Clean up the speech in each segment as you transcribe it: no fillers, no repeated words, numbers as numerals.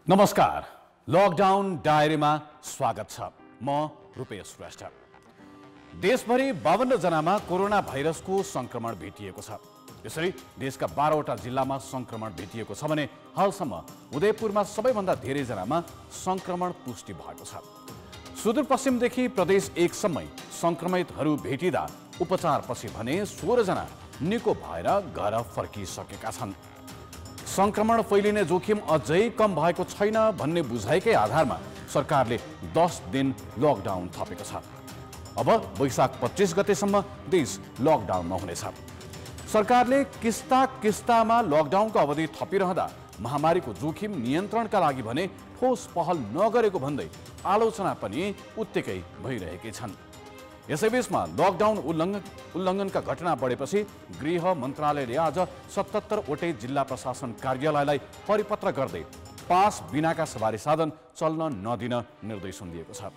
नमस्कार, लकडाउन डायरीमा स्वागत छ। म रुपेश श्रेष्ठ। देशभरि 52 जनामा कोरोना भाइरसको संक्रमण भेटिएको छ। यसरी देशका 12वटा जिल्लामा संक्रमण भेटिएको छ भने हालसम्म उदयपुरमा सबैभन्दा धेरै जनामा संक्रमण पुष्टि भएको छ। सुदूरपश्चिमदेखि प्रदेश 1 सम्मै संक्रमितहरू भेटिँदा उपचारपछि भने 16 जना निको भएर घर फर्किसकेका छन्। संक्रमण फैलिने जोखिम अझै कम भएको छैन भन्ने बुझाइकै आधारमा सरकारले 10 दिन लकडाउन थपेको छ। अब वैशाख 25 गतेसम्म देश लकडाउनमा हुनेछ। सरकारले किस्तामा लकडाउनको अवधि थपिरहँदा महामारीको जोखिम नियन्त्रणका लागि भने ठोस पहल नगरेको भन्दै आलोचना पनि उत्तिकै भइरहेकै छन्। यसैबीचमा लकडाउन उल्लङ्घनका घटना बढेपछि गृह मन्त्रालयले आज 77 वटै जिल्ला प्रशासन कार्यालयलाई परिपत्र गर्दै पास बिनाका सवारी साधन चल्न नदिन निर्देशन दिएको छ।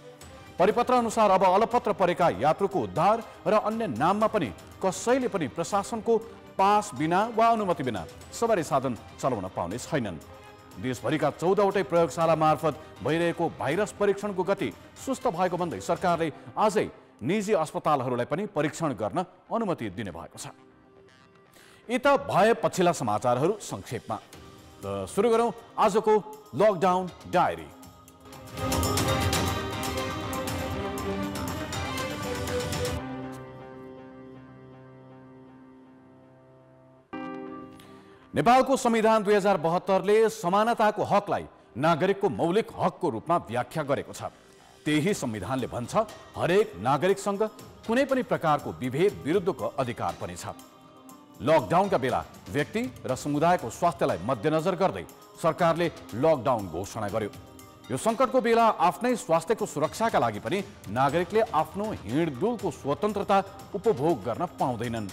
परिपत्र अनुसार अब अलपत्र परेका यात्रुको उद्धार र अन्य नाममा पनि कसैले पनि प्रशासनको पास बिना वा अनुमति बिना सवारी साधन चलाउन पाउने छैनन्। देशभरिका 14 वटै प्रयोगशाला मार्फत भइरहेको भाइरस परीक्षणको गति सुस्त भएको भन्दै सरकारले आजै निजी अस्पतालहरूलाई पनि परीक्षण गर्न अनुमति दिने भएको छ। यी त भए पछिल्ला समाचारहरू संक्षेपमा। सुरु गरौँ आजको लकडाउन डायरी। नेपालको संविधान 2072ले समानताको हकलाई नागरिकको मौलिक हकको रूपमा व्याख्या गरेको छ। त्यही संविधानले भन्छ हरेक नागरिकसँग कुनै पनि प्रकारको विभेद विरुद्धको अधिकार पनि छ। लकडाउनका बेला व्यक्ति र समुदायको स्वास्थ्यलाई मध्यनजर गर्दै सरकारले लकडाउन घोषणा गर्यो। यो सङ्कटको बेला आफ्नै स्वास्थ्यको सुरक्षाका लागि पनि नागरिकले आफ्नो हिँडडुलको स्वतन्त्रता उपभोग गर्न पाउँदैनन्।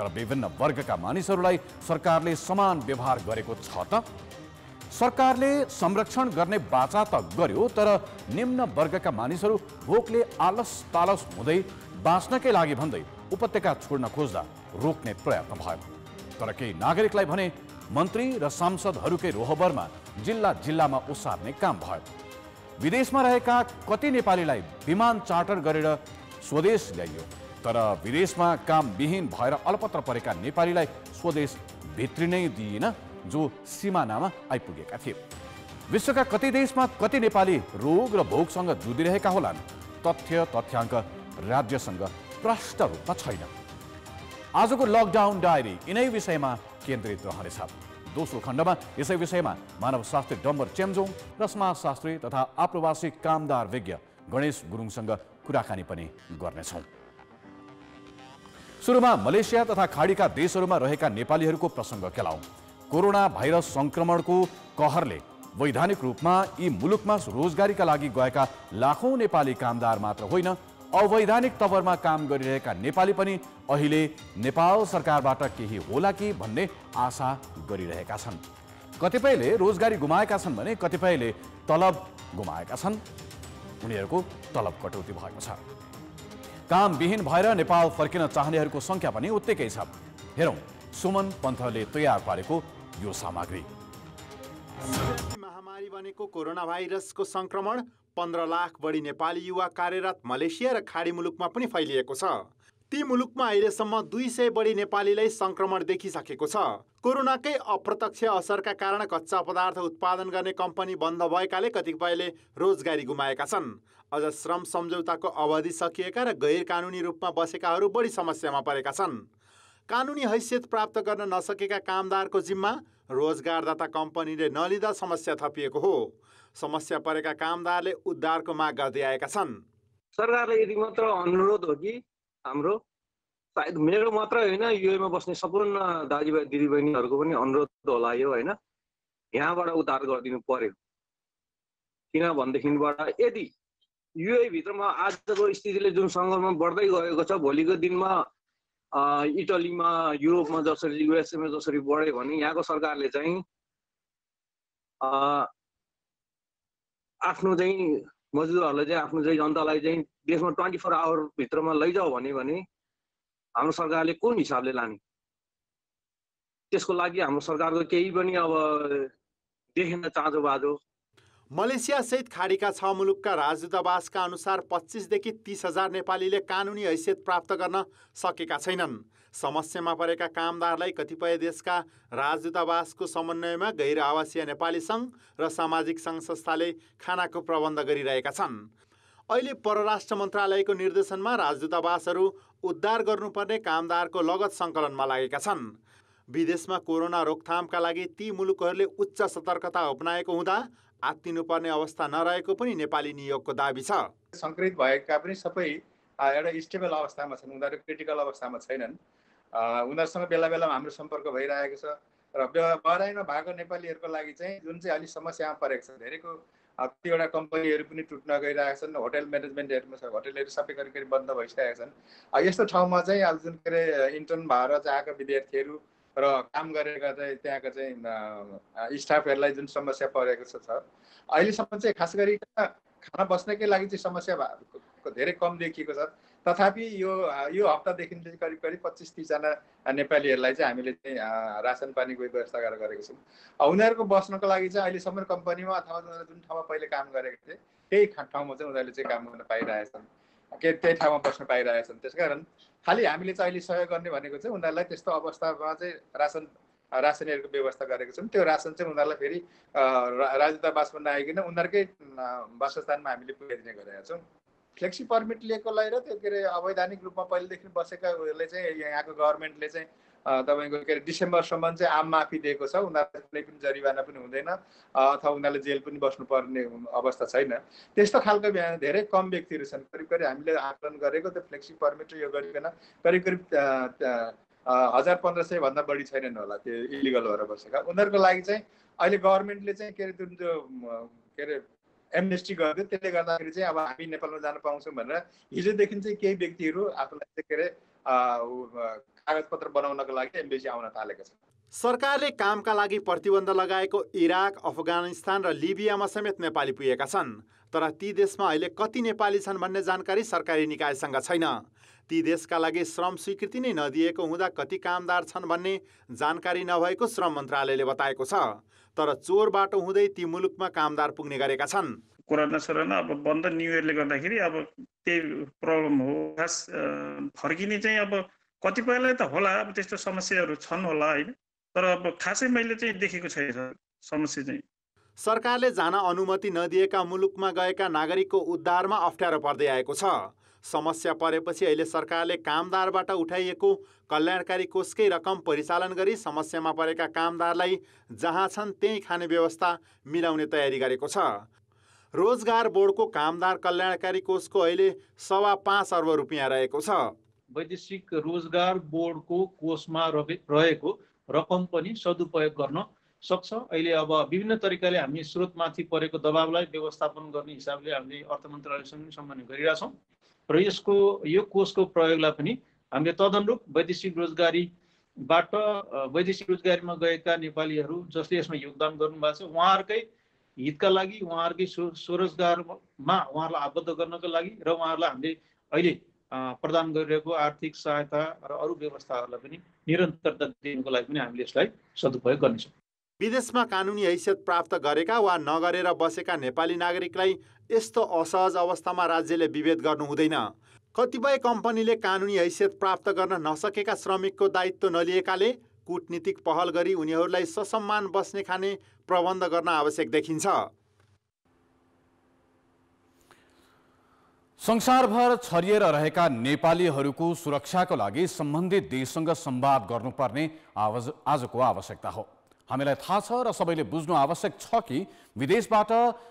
तर विभिन्न वर्गका मानिसहरूलाई सरकारले समान व्यवहार गरेको छ त? सरकारले संरक्षण गर्ने बाचा त गर्यो, तर निम्न वर्गका मानिसहरू भोकले आलस तालस हुँदै बाँच्नकै लागि भन्दै उपत्यका छोड्न खोज्दा रोक्ने प्रयत्न भयो। तर केही नागरिकलाई भने मन्त्री र सांसदहरूकै रोहबरमा जिल्ला जिल्लामा ओसार्ने काम भयो। विदेशमा रहेका कति नेपालीलाई विमान चार्टर गरेर स्वदेश ल्याइयो, तर विदेशमा कामविहीन भएर अलपत्र परेका नेपालीलाई स्वदेश भित्रिनै दिइएन जो सिमानामा आइपुगेका थिए। विश्वका कति देशमा कति नेपाली रोग र भोगसँग जुधिरहेका होलान्? तथ्याङ्क राज्यसँग प्रष्ट रूपमा छैन। आजको लकडाउन डायरी यिनै विषयमा केन्द्रित रहनेछ। दोस्रो खण्डमा यसै विषयमा मानवशास्त्री डम्बर चेम्जोङ र समाजशास्त्री तथा आप्रवासी कामदार विज्ञ गणेश गुरुङसँग कुराकानी पनि गर्नेछौँ। सुरुमा मलेसिया तथा खाडीका देशहरूमा रहेका नेपालीहरूको प्रसङ्ग केलाउँ। कोरोना भाइरस संक्रमणको कहरले वैधानिक रूपमा यी मुलुकमा रोजगारीका लागि गएका लाखौं नेपाली कामदार मात्र होइन, अवैधानिक तवरमा काम गरिरहेका नेपाली पनि अहिले नेपाल सरकारबाट केही होला कि भन्ने आशा गरिरहेका छन्। कतिपयले रोजगारी गुमाएका छन् भने कतिपयले तलब गुमाएका छन्। उनीहरूको तलब कटौती भएको छ। कामविहीन भएर नेपाल फर्किन चाहनेहरूको संख्या पनि उत्तिकै छ। हेरौँ सुमन पन्थले तयार पारेको यो सामग्री। महामारी बनेको कोरोना भाइरसको संक्रमण 15 लाख बढी नेपाली युवा कार्यरत मलेसिया र खाडी मुलुकमा पनि फैलिएको छ। ती मुलुकमा अहिलेसम्म 200 बढी नेपालीलाई संक्रमण देखिसकेको छ। कोरोनाकै अप्रत्यक्ष असरका कारण कच्चा पदार्थ उत्पादन गर्ने कम्पनी बन्द भएकाले कतिपयले रोजगारी गुमाएका छन्। अझ श्रम सम्झौताको अवधि सकिएका र गैर कानुनी रूपमा बसेकाहरू बढी समस्यामा परेका छन्। कानुनी हैसियत प्राप्त गर्न नसकेका कामदारको जिम्मा रोजगारदाता कम्पनीले नलिँदा समस्या थपिएको हो। समस्या परेका कामदारले उद्धारको माग गर्दै आएका छन्। सरकारले यदि मात्र अनुरोध हो कि हाम्रो सायद मेरो मात्र होइन, युएमा बस्ने सम्पूर्ण दाजुभाइ दिदीबहिनीहरूको पनि अनुरोध होला यो होइन, यहाँबाट उद्धार गरिदिनु पर्यो। किनभनेदेखिबाट यदि युए भित्रमा आजको स्थितिले जुन सङ्कटमा बढ्दै गएको छ, भोलिको दिनमा इटलीमा युरोपमा जसरी युएसएमा जसरी बढ्यो भने यहाँको सरकारले चाहिँ आफ्नो चाहिँ मजदुरहरूलाई चाहिँ आफ्नो चाहिँ जनतालाई चाहिँ देशमा 24 आवर भित्रमा लैजाऊ भने हाम्रो सरकारले कुन हिसाबले लाने? त्यसको लागि हाम्रो सरकारको केही पनि अब देखेन चाँजो बाजो। मलेसियासहित खाडीका 6 मुलुकका राजदूतावासका अनुसार 25 देखि 30,000 नेपालीले कानुनी हैसियत प्राप्त गर्न सकेका छैनन्। समस्यामा परेका कामदारलाई कतिपय देशका राजदूतावासको समन्वयमा गैर आवासीय नेपाली सङ्घ र सामाजिक सङ्घ संस्थाले खानाको प्रबन्ध गरिरहेका छन्। अहिले परराष्ट्र मन्त्रालयको निर्देशनमा राजदूतावासहरू उद्धार गर्नुपर्ने कामदारको लगत सङ्कलनमा लागेका छन्। विदेशमा कोरोना रोकथामका लागि ती मुलुकहरूले उच्च सतर्कता अपनाएको हुँदा आत्तिनुपर्ने अवस्था नरहेको पनि नेपाली नियोगको दाबी छ। सङ्क्रमित भएका पनि सबै एउटा स्टेबल अवस्थामा छन्, उनीहरू क्रिटिकल अवस्थामा छैनन्। उनीहरूसँग बेला बेलामा हाम्रो सम्पर्क भइरहेको छ र बहराइनमा भएको नेपालीहरूको लागि चाहिँ जुन चाहिँ अलिक समस्यामा परेको छ, धेरैको कतिवटा कम्पनीहरू पनि टुट्न गइरहेका छन्, होटल म्यानेजमेन्टहरूमा छ, होटलहरू सबै करिब बन्द भइसकेका छन्। यस्तो ठाउँमा चाहिँ अब जुन के अरे इन्टर्न भएर आएका विद्यार्थीहरू र काम गरेका चाहिँ त्यहाँका चाहिँ स्टाफहरूलाई जुन समस्या परेको छ अहिलेसम्म चाहिँ खास गरी खाना बस्नकै लागि चाहिँ समस्या धेरै कम देखिएको छ। तथापि यो हप्तादेखि चाहिँ करिब 25-30 जना नेपालीहरूलाई चाहिँ हामीले चाहिँ रासन पानीको व्यवस्था गरेको छौँ। उनीहरूको बस्नको लागि चाहिँ अहिलेसम्म कम्पनीमा अथवा जुन ठाउँमा पहिले काम गरेको थिए त्यही ठाउँमा चाहिँ उनीहरूले चाहिँ काम गर्न पाइरहेछन्, त्यही ठाउँमा बस्न पाइरहेछन्। त्यसकारण खालि हामीले चाहिँ अहिले सहयोग गर्ने भनेको चाहिँ उनीहरूलाई त्यस्तो अवस्थामा चाहिँ रासनहरूको व्यवस्था गरेको छौँ। त्यो रासन चाहिँ उनीहरूलाई फेरि राजदूतावासमा नआइकन उनीहरूकै वासस्थानमा हामीले पुर्याइदिने गरेका छौँ। फ्लेक्सी पर्मिट लिएकोलाई र त्यो के अरे अवैधानिक रूपमा पहिलेदेखि बसेकाहरूले चाहिँ यहाँको गभर्मेन्टले चाहिँ तपाईँको के अरे डिसेम्बरसम्म चाहिँ आम माफी दिएको छ। उनीहरूलाई कुनै पनि जरिवाना पनि हुँदैन अथवा उनीहरूले जेल पनि बस्नुपर्ने अवस्था छैन। त्यस्तो खालको धेरै कम व्यक्तिहरू छन्। करिब हामीले आकलन गरेको त्यो फ्लेक्सी पर्मिट यो गरिकन करिब 1500 भन्दा बढी छैनन् होला त्यो इलिगल भएर बसेका। उनीहरूको लागि चाहिँ अहिले गभर्मेन्टले चाहिँ के अरे जुन के अरे एमनेस्टी गरिदियो, त्यसले गर्दाखेरि चाहिँ अब हामी नेपालमा जान पाउँछौँ भनेर हिजोदेखि चाहिँ केही व्यक्तिहरू आफूलाई चाहिँ के अरे कागजपत्र बनाउनको लागि एम्बेसी आउन थालेका छन्। सरकारले कामका लागि प्रतिबन्ध लगाएको इराक, अफगानिस्तान र लिबियामा समेत नेपाली पुगेका छन्। तर ती देशमा अहिले कति नेपाली छन् भन्ने जानकारी सरकारी निकायसँग छैन। ती देशका लागि श्रम स्वीकृति नै नदिएको हुँदा कति कामदार छन् भन्ने जानकारी नभएको श्रम मन्त्रालयले बताएको छ। तर चोर बाटो हुँदै ती मुलुकमा कामदार पुग्ने गरेका छन्। कोरोना सरोना अब बन्द न्यु इयरले गर्दाखेरि अब त्यही प्रब्लम हो। खास फर्किने चाहिँ अब कतिपयलाई त होला, अब त्यस्तो समस्याहरू छन् होला होइन, तर अब खासै मैले चाहिँ देखेको छैन समस्या चाहिँ। सरकारले जान अनुमति नदिएका मुलुकमा गएका नागरिकको उद्धारमा अप्ठ्यारो पर्दै आएको छ। समस्या परेपछि अहिले सरकारले कामदारबाट उठाइएको कल्याणकारी कोषकै रकम परिचालन गरी समस्यामा परेका कामदारलाई जहाँ छन् त्यही खाने व्यवस्था मिलाउने तयारी गरेको छ। रोजगार बोर्डको कामदार कल्याणकारी कोषको अहिले 5.25 अर्ब रुपियाँ रहेको छ। वैदेशिक रोजगार बोर्डको कोषमा रहेको रकम पनि सदुपयोग गर्न सक्छ। अहिले अब विभिन्न तरिकाले हामी स्रोतमाथि परेको दबावलाई व्यवस्थापन गर्ने हिसाबले हामीले अर्थ मन्त्रालयसँग सम्बन्ध गरिरहेछौँ र यो कोषको प्रयोगलाई पनि हामीले तदनुरूप वैदेशिक रोजगारीमा गएका नेपालीहरू जसले यसमा योगदान गर्नुभएको छ उहाँहरूकै हितका लागि, उहाँहरूकै स्वरोजगारमा उहाँहरूलाई आबद्ध गर्नको लागि र उहाँहरूलाई हामीले अहिले प्रदान गरिरहेको आर्थिक सहायता र अरू व्यवस्थाहरूलाई पनि निरन्तरता दिनुको लागि पनि हामीले यसलाई सदुपयोग गर्नेछौँ। विदेशमा कानुनी हैसियत प्राप्त गरेका वा नगरेर बसेका नेपाली नागरिकलाई यस्तो असहज अवस्थामा राज्यले विभेद गर्नु हुँदैन। कतिपय कम्पनीले कानुनी हैसियत प्राप्त गर्न नसकेका श्रमिकको दायित्व नलिएकाले कूटनीतिक पहल गरी उनीहरूलाई ससम्मान बस्ने खाने प्रबन्ध गर्न आवश्यक देखिन्छ। संसारभर छरिएर रहेका नेपालीहरूको सुरक्षाको लागि सम्बन्धित देशसँग संवाद गर्नुपर्ने आजको आवश्यकता हो। हामीलाई थाहा छ र सबैले बुझ्नु आवश्यक छ कि विदेशबाट,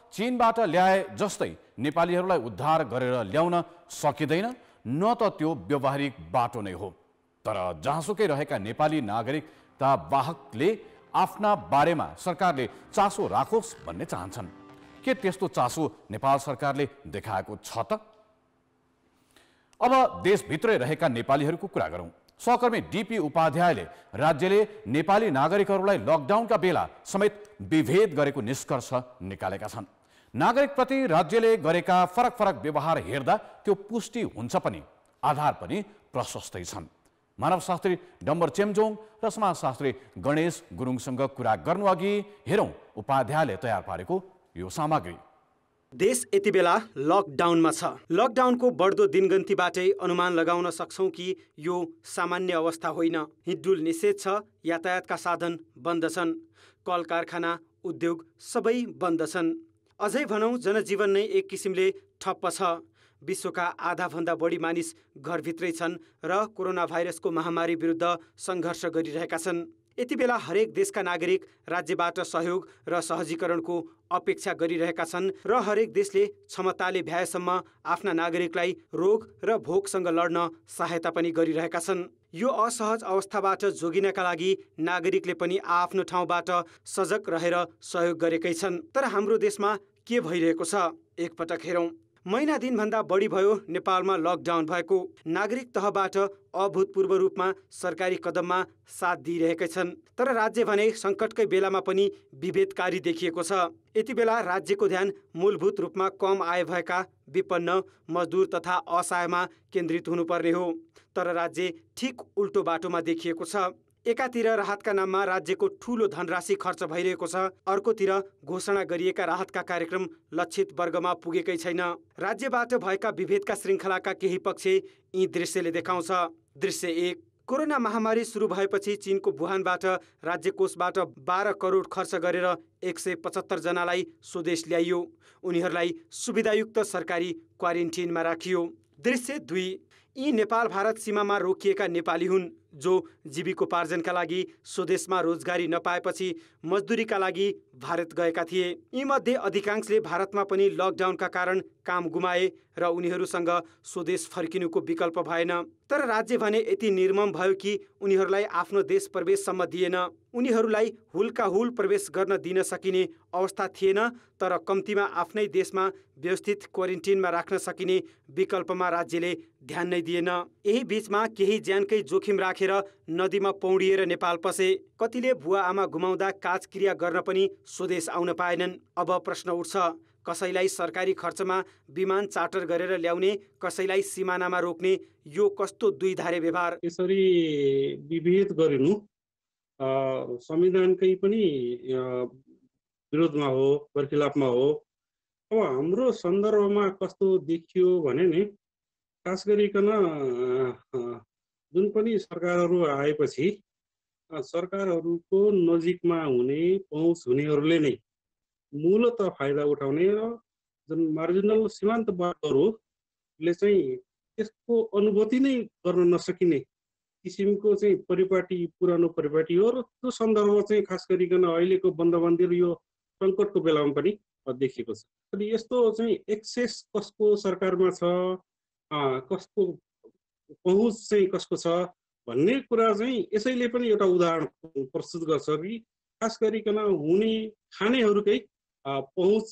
चीनबाट ल्याए जस्तै नेपालीहरूलाई उद्धार गरेर ल्याउन सकिँदैन, न त त्यो व्यावहारिक बाटो नै हो। तर जहाँसुकै रहेका नेपाली नागरिकता वाहकले आफ्ना बारेमा सरकारले चासो राखोस् भन्ने चाहन्छन्। के त्यस्तो चासो नेपाल सरकारले देखाएको छ त? अब देशभित्रै रहेका नेपालीहरूको कुरा गरौँ। सहकर्मी डीपी उपाध्यायले राज्यले नेपाली नागरिकहरूलाई लकडाउनका बेला समेत विभेद गरेको निष्कर्ष निकालेका छन्। नागरिकप्रति राज्यले गरेका फरक फरक व्यवहार हेर्दा त्यो पुष्टि हुन्छ पनि, आधार पनि प्रशस्तै छन्। मानवशास्त्री डम्बर चेम्जोङ र समाजशास्त्री गणेश गुरुङसँग कुरा गर्नु अघि हेरौँ उपाध्यायले तयार पारेको यो सामग्री। देश यति बेला लकडाउनमा छ। लकडाउनको बढ्दो दिनगन्तीबाटै अनुमान लगाउन सक्छौँ कि यो सामान्य अवस्था होइन। हिँडडुल निषेध छ, यातायातका साधन बन्द छन्, कल कारखाना उद्योग सबै बन्द छन्। अझै भनौँ जनजीवन नै एक किसिमले ठप्प छ। विश्वका आधाभन्दा बढी मानिस घरभित्रै छन् र कोरोना भाइरसको महामारी विरुद्ध सङ्घर्ष गरिरहेका छन्। यति बेला हरेक देशका नागरिक राज्यबाट सहयोग र सहजीकरणको अपेक्षा गरिरहेका छन् र हरेक देशले क्षमताले भ्याएसम्म आफ्ना नागरिकलाई रोग र भोकसँग लड्न सहायता पनि गरिरहेका छन्। यो असहज अवस्थाबाट जोगिनका लागि नागरिकले पनि आफ्नो ठाउँबाट सजग रहेर सहयोग गरेकै छन्। तर हाम्रो देशमा के भइरहेको छ एकपटक हेरौँ। महिना दिनभन्दा बढी भयो नेपालमा लकडाउन भएको। नागरिक तहबाट अभूतपूर्व रूपमा सरकारी कदममा साथ दिइरहेकै छन्। तर राज्य भने सङ्कटकै बेलामा पनि विभेदकारी देखिएको छ। यति बेला राज्यको ध्यान मूलभूत रूपमा कम आय भएका विपन्न मजदुर तथा असहायमा केन्द्रित हुनुपर्ने हो। तर राज्य ठिक उल्टो बाटोमा देखिएको छ। एकातिर राहतका नाममा राज्यको ठूलो धनराशि खर्च भइरहेको छ, अर्कोतिर घोषणा गरिएका राहतका कार्यक्रम लक्षित वर्गमा पुगेकै छैन। राज्यबाट भएका विभेदका श्रृङ्खलाका केही पक्ष यी दृश्यले देखाउँछ। दृश्य 1। कोरोना महामारी सुरु भएपछि चीनको वुहानबाट राज्य कोषबाट 12 करोड खर्च गरेर 175 जनालाई स्वदेश ल्याइयो। उनीहरूलाई सुविधायुक्त सरकारी क्वारेन्टिनमा राखियो। दृश्य 2। यी नेपाल भारत सीमामा रोकिएका नेपाली हुन् जो जीविकोपार्जनका लागि स्वदेशमा रोजगारी नपाएपछि मजदुरीका लागि भारत गएका थिए। यीमध्ये अधिकांशले भारतमा पनि लकडाउनका कारण काम गुमाए र उनीहरूसँग स्वदेश फर्किनुको विकल्प भएन। तर राज्य भने यति निर्मम भयो कि उनीहरूलाई आफ्नो देश प्रवेशसम्म दिएन। उनीहरूलाई हुलकाहुल प्रवेश गर्न दिन सकिने अवस्था थिएन, तर कम्तीमा आफ्नै देशमा व्यवस्थित क्वारेन्टिनमा राख्न सकिने विकल्पमा राज्यले ध्यान नै दिएन। यही बीचमा केही ज्यानकै जोखिम राखेर नदीमा पौडिएर नेपाल पसे। कतिले बुवा आमा गुमाउँदा काजक्रिया गर्न पनि स्वदेश आउन पाएनन्। अब प्रश्न उठ्छ, कसैलाई सरकारी खर्चमा विमान चार्टर गरेर ल्याउने, कसैलाई सिमानामा रोक्ने, यो कस्तो दुईधारे व्यवहार? यसरी विभेद गरिनु संविधानकै पनि विरोधमा हो, बर्खिलाफमा हो। अब हाम्रो सन्दर्भमा कस्तो देखियो भने नि, खास गरिकन जुन पनि सरकारहरू आएपछि सरकारहरूको नजिकमा हुने पहुँच हुनेहरूले नै मूलत फाइदा उठाउने र जुन मार्जिनल सीमान्त वर्गहरूले चाहिँ त्यसको अनुभूति नै गर्न नसकिने किसिमको चाहिँ परिपाटी पुरानो परिपाटी हो। र त्यो सन्दर्भ चाहिँ खास गरिकन अहिलेको बन्दबन्दी र यो सङ्कटको बेलामा पनि देखिएको छ। अनि यस्तो चाहिँ एक्सेस कसको सरकारमा छ, कसको पहुँच चाहिँ कसको छ भन्ने कुरा चाहिँ यसैले पनि एउटा उदाहरण प्रस्तुत गर्छ कि खास गरिकन हुने खानेहरूकै पहुँच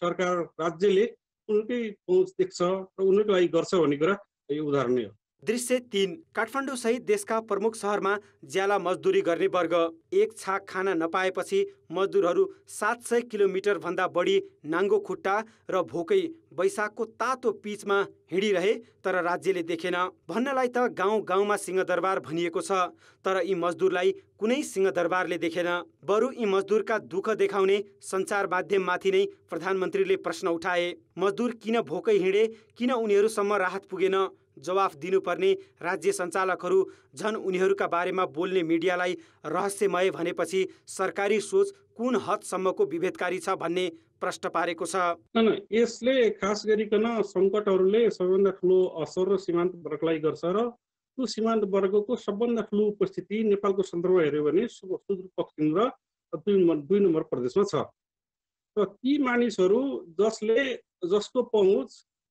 सरकार राज्यले उनकै पहुँच देख्छ र उनीहरूको लागि गर्छ भन्ने कुरा यो उदाहरण नै हो। दृश्य 3। काठमाडौँ सहित देशका प्रमुख सहरमा ज्याला मजदुरी गर्ने वर्ग। एक छाक खाना नपाएपछि मजदुरहरू 700 किलोमिटर भन्दा बढी नाङ्गो खुट्टा र भोकै वैशाखको तातो पिचमा हिँडिरहे, तर राज्यले देखेन। भन्नलाई त गाउँ गाउँमा सिंहदरबार भनिएको छ, तर यी मजदुरलाई कुनै सिंहदरबारले देखेन। बरु यी मजदुरका दुःख देखाउने सञ्चार माध्यममाथि नै प्रधानमन्त्रीले प्रश्न उठाए। मजदुर किन भोकै हिँडे, किन उनीहरूसम्म राहत पुगेन? जवाफ दिनुपर्ने राज्य सञ्चालकहरू झन् उनीहरूका बारेमा बोल्ने मिडियालाई रहस्यमय भनेपछि सरकारी सोच कुन हदसम्मको विभेदकारी छ भन्ने प्रश्न पारेको छ। यसले खास गरिकन सङ्कटहरूले सबैभन्दा ठुलो असर सीमान्त वर्गलाई गर्छ र त्यो सीमान्त वर्गको सबभन्दा ठुलो उपस्थिति नेपालको सन्दर्भमा हेऱ्यो भने सुदूरपश्चिम र 2 नम्बर प्रदेशमा छ। र ती मानिसहरू जसको पहुँच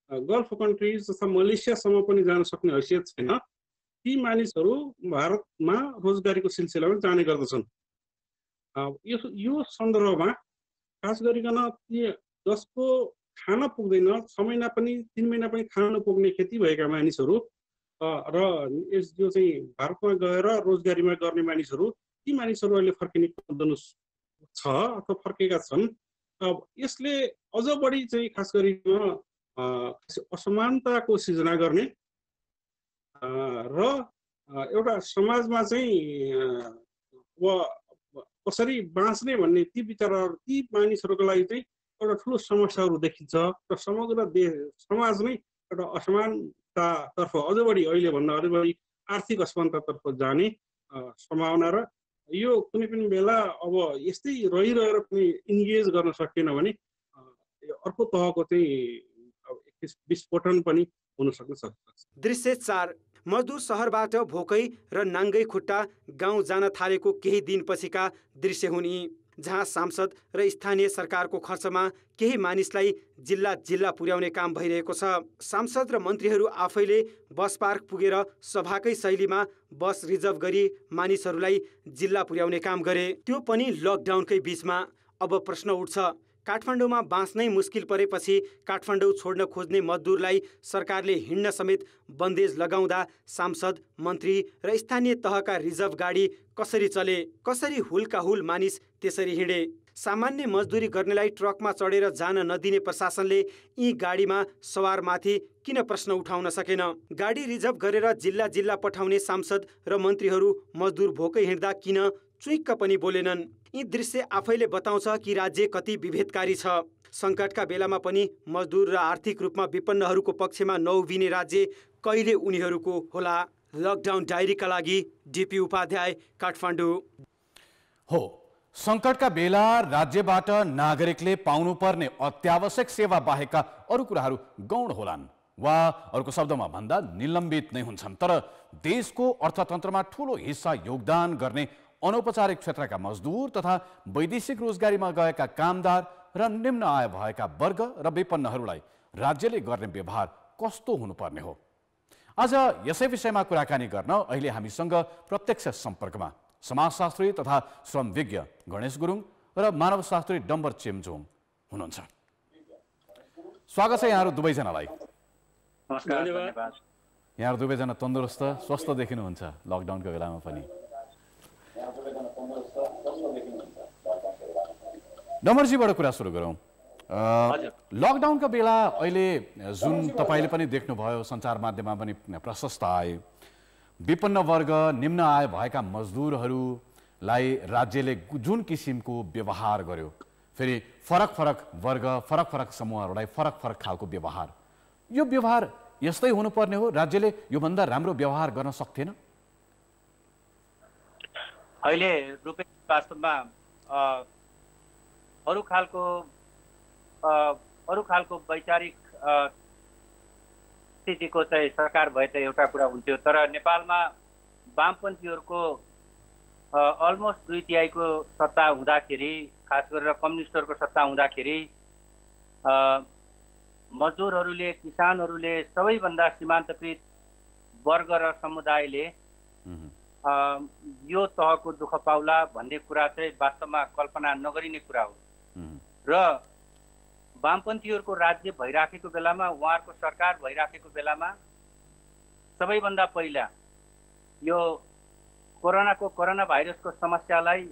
गल्फ कन्ट्रिज तथा मलेसियासम्म पनि जान सक्ने हैसियत छैन, ती मानिसहरू भारतमा रोजगारीको सिलसिलामा जाने गर्दछन्। यो सन्दर्भमा खास गरिकन जसको खान पुग्दैन, 6 महिना पनि 3 महिना पनि खान नपुग्ने खेती भएका मानिसहरू र यो चाहिँ भारतमा गएर रोजगारीमा गर्ने मानिसहरू, ती मानिसहरू अहिले फर्किने छ अथवा फर्केका छन्। यसले अझ बढी चाहिँ खास गरिकन असमानताको सिर्जना गर्ने र एउटा समाजमा चाहिँ कसरी बाँच्ने भन्ने ती विचारहरू ती मानिसहरूको लागि चाहिँ एउटा ठुलो समस्याहरू देखिन्छ र समग्र देश समाज नै एउटा असमानतातर्फ अझ बढी अहिले भन्दा अझ बढी आर्थिक असमानतातर्फ जाने सम्भावना र यो कुनै पनि बेला अब यस्तै रहिरहेर पनि इन्गेज गर्न सकेन भने अर्को तहको चाहिँ विस्फोटन पनि हुन सक्छ। दृश्य 4 मजदुर सहरबाट भोकै र नाङ्गै खुट्टा गाउँ जान थालेको केही दिनपछिका दृश्य हुन् यी, जहाँ सांसद र स्थानीय सरकारको खर्चमा केही मानिसलाई जिल्ला जिल्ला पुर्याउने काम भइरहेको छ। सांसद र मन्त्रीहरू आफैले बस पार्क पुगेर सभाकै शैलीमा बस रिजर्भ गरी मानिसहरूलाई जिल्ला पुर्याउने काम गरे, त्यो पनि लकडाउनकै बीचमा। अब प्रश्न उठ्छ, काठमाडौँमा बाँच्नै मुस्किल परेपछि काठमाडौँ छोड्न खोज्ने मजदुरलाई सरकारले हिँड्न समेत बन्देज लगाउँदा सांसद, मन्त्री र स्थानीय तहका रिजर्भ गाडी कसरी चले? कसरी हुलका हुल मानिस त्यसरी हिँडे? सामान्य मजदुरी गर्नेलाई ट्रकमा चढेर जान नदिने प्रशासनले यी गाडीमा सवारमाथि किन प्रश्न उठाउन सकेन? गाडी रिजर्भ गरेर जिल्ला जिल्ला पठाउने सांसद र मन्त्रीहरू मजदुर भोकै हिँड्दा किन चुइक्क पनि बोलेनन्? यी दृश्य आफैले बताउँछ कि राज्य कति विभेदकारी छ। सङ्कटका बेलामा पनि मजदुर र आर्थिक रूपमा विपन्नहरूको पक्षमा नउभिने राज्य कहिले उनीहरूको होला? लकडाउन डायरीका लागि डिपी उपाध्याय, काठमाडौँ। हो, सङ्कटका बेला राज्यबाट नागरिकले पाउनुपर्ने अत्यावश्यक सेवा बाहेकका अरू कुराहरू गौण होलान् वा अर्को शब्दमा भन्दा निलम्बित नै हुन्छन्। तर देशको अर्थतन्त्रमा ठुलो हिस्सा योगदान गर्ने अनौपचारिक क्षेत्रका मजदुर तथा वैदेशिक रोजगारीमा गएका कामदार र निम्न आय भएका वर्ग र विपन्नहरूलाई राज्यले गर्ने व्यवहार कस्तो हुनुपर्ने हो? आज यसै विषयमा कुराकानी गर्न अहिले हामीसँग प्रत्यक्ष सम्पर्कमा समाजशास्त्री तथा श्रमविज्ञ गणेश गुरुङ र मानवशास्त्री डम्बर चेम्जोङ हुनुहुन्छ। स्वागत छ यहाँहरू दुवैजनालाई। यहाँहरू दुवैजना तन्दुरुस्त स्वस्थ देखिनुहुन्छ लकडाउनको बेलामा पनि। डम्बरजीबाट कुरा सुरु गरौँ। लकडाउनका बेला अहिले जुन तपाईँले पनि देख्नुभयो, सञ्चार माध्यममा पनि प्रशस्त आए, विपन्न वर्ग निम्न आय भएका मजदुरहरूलाई राज्यले जुन किसिमको व्यवहार गर्यो, फेरि फरक फरक वर्ग फरक फरक समूहहरूलाई फरक फरक खालको व्यवहार, यो व्यवहार यस्तै हुनुपर्ने हो? राज्यले योभन्दा राम्रो व्यवहार गर्न सक्थेन? अहिले रुपेश वास्तवमा अरू खालको वैचारिक स्थितिको चाहिँ सरकार भए त एउटा कुरा हुन्थ्यो। तर नेपालमा वामपन्थीहरूको अलमोस्ट 2/3 को सत्ता हुँदाखेरि, खास गरेर कम्युनिस्टहरूको सत्ता हुँदाखेरि मजदुरहरूले, किसानहरूले, सबैभन्दा सीमान्तकृत वर्ग र समुदायले यो तहको दुःख पाउला भन्ने कुरा चाहिँ वास्तवमा कल्पना नगरिने कुरा हो। र वामपन्थीहरूको राज्य भइराखेको बेलामा, उहाँहरूको सरकार भइराखेको बेलामा सबैभन्दा पहिला यो कोरोना भाइरसको समस्यालाई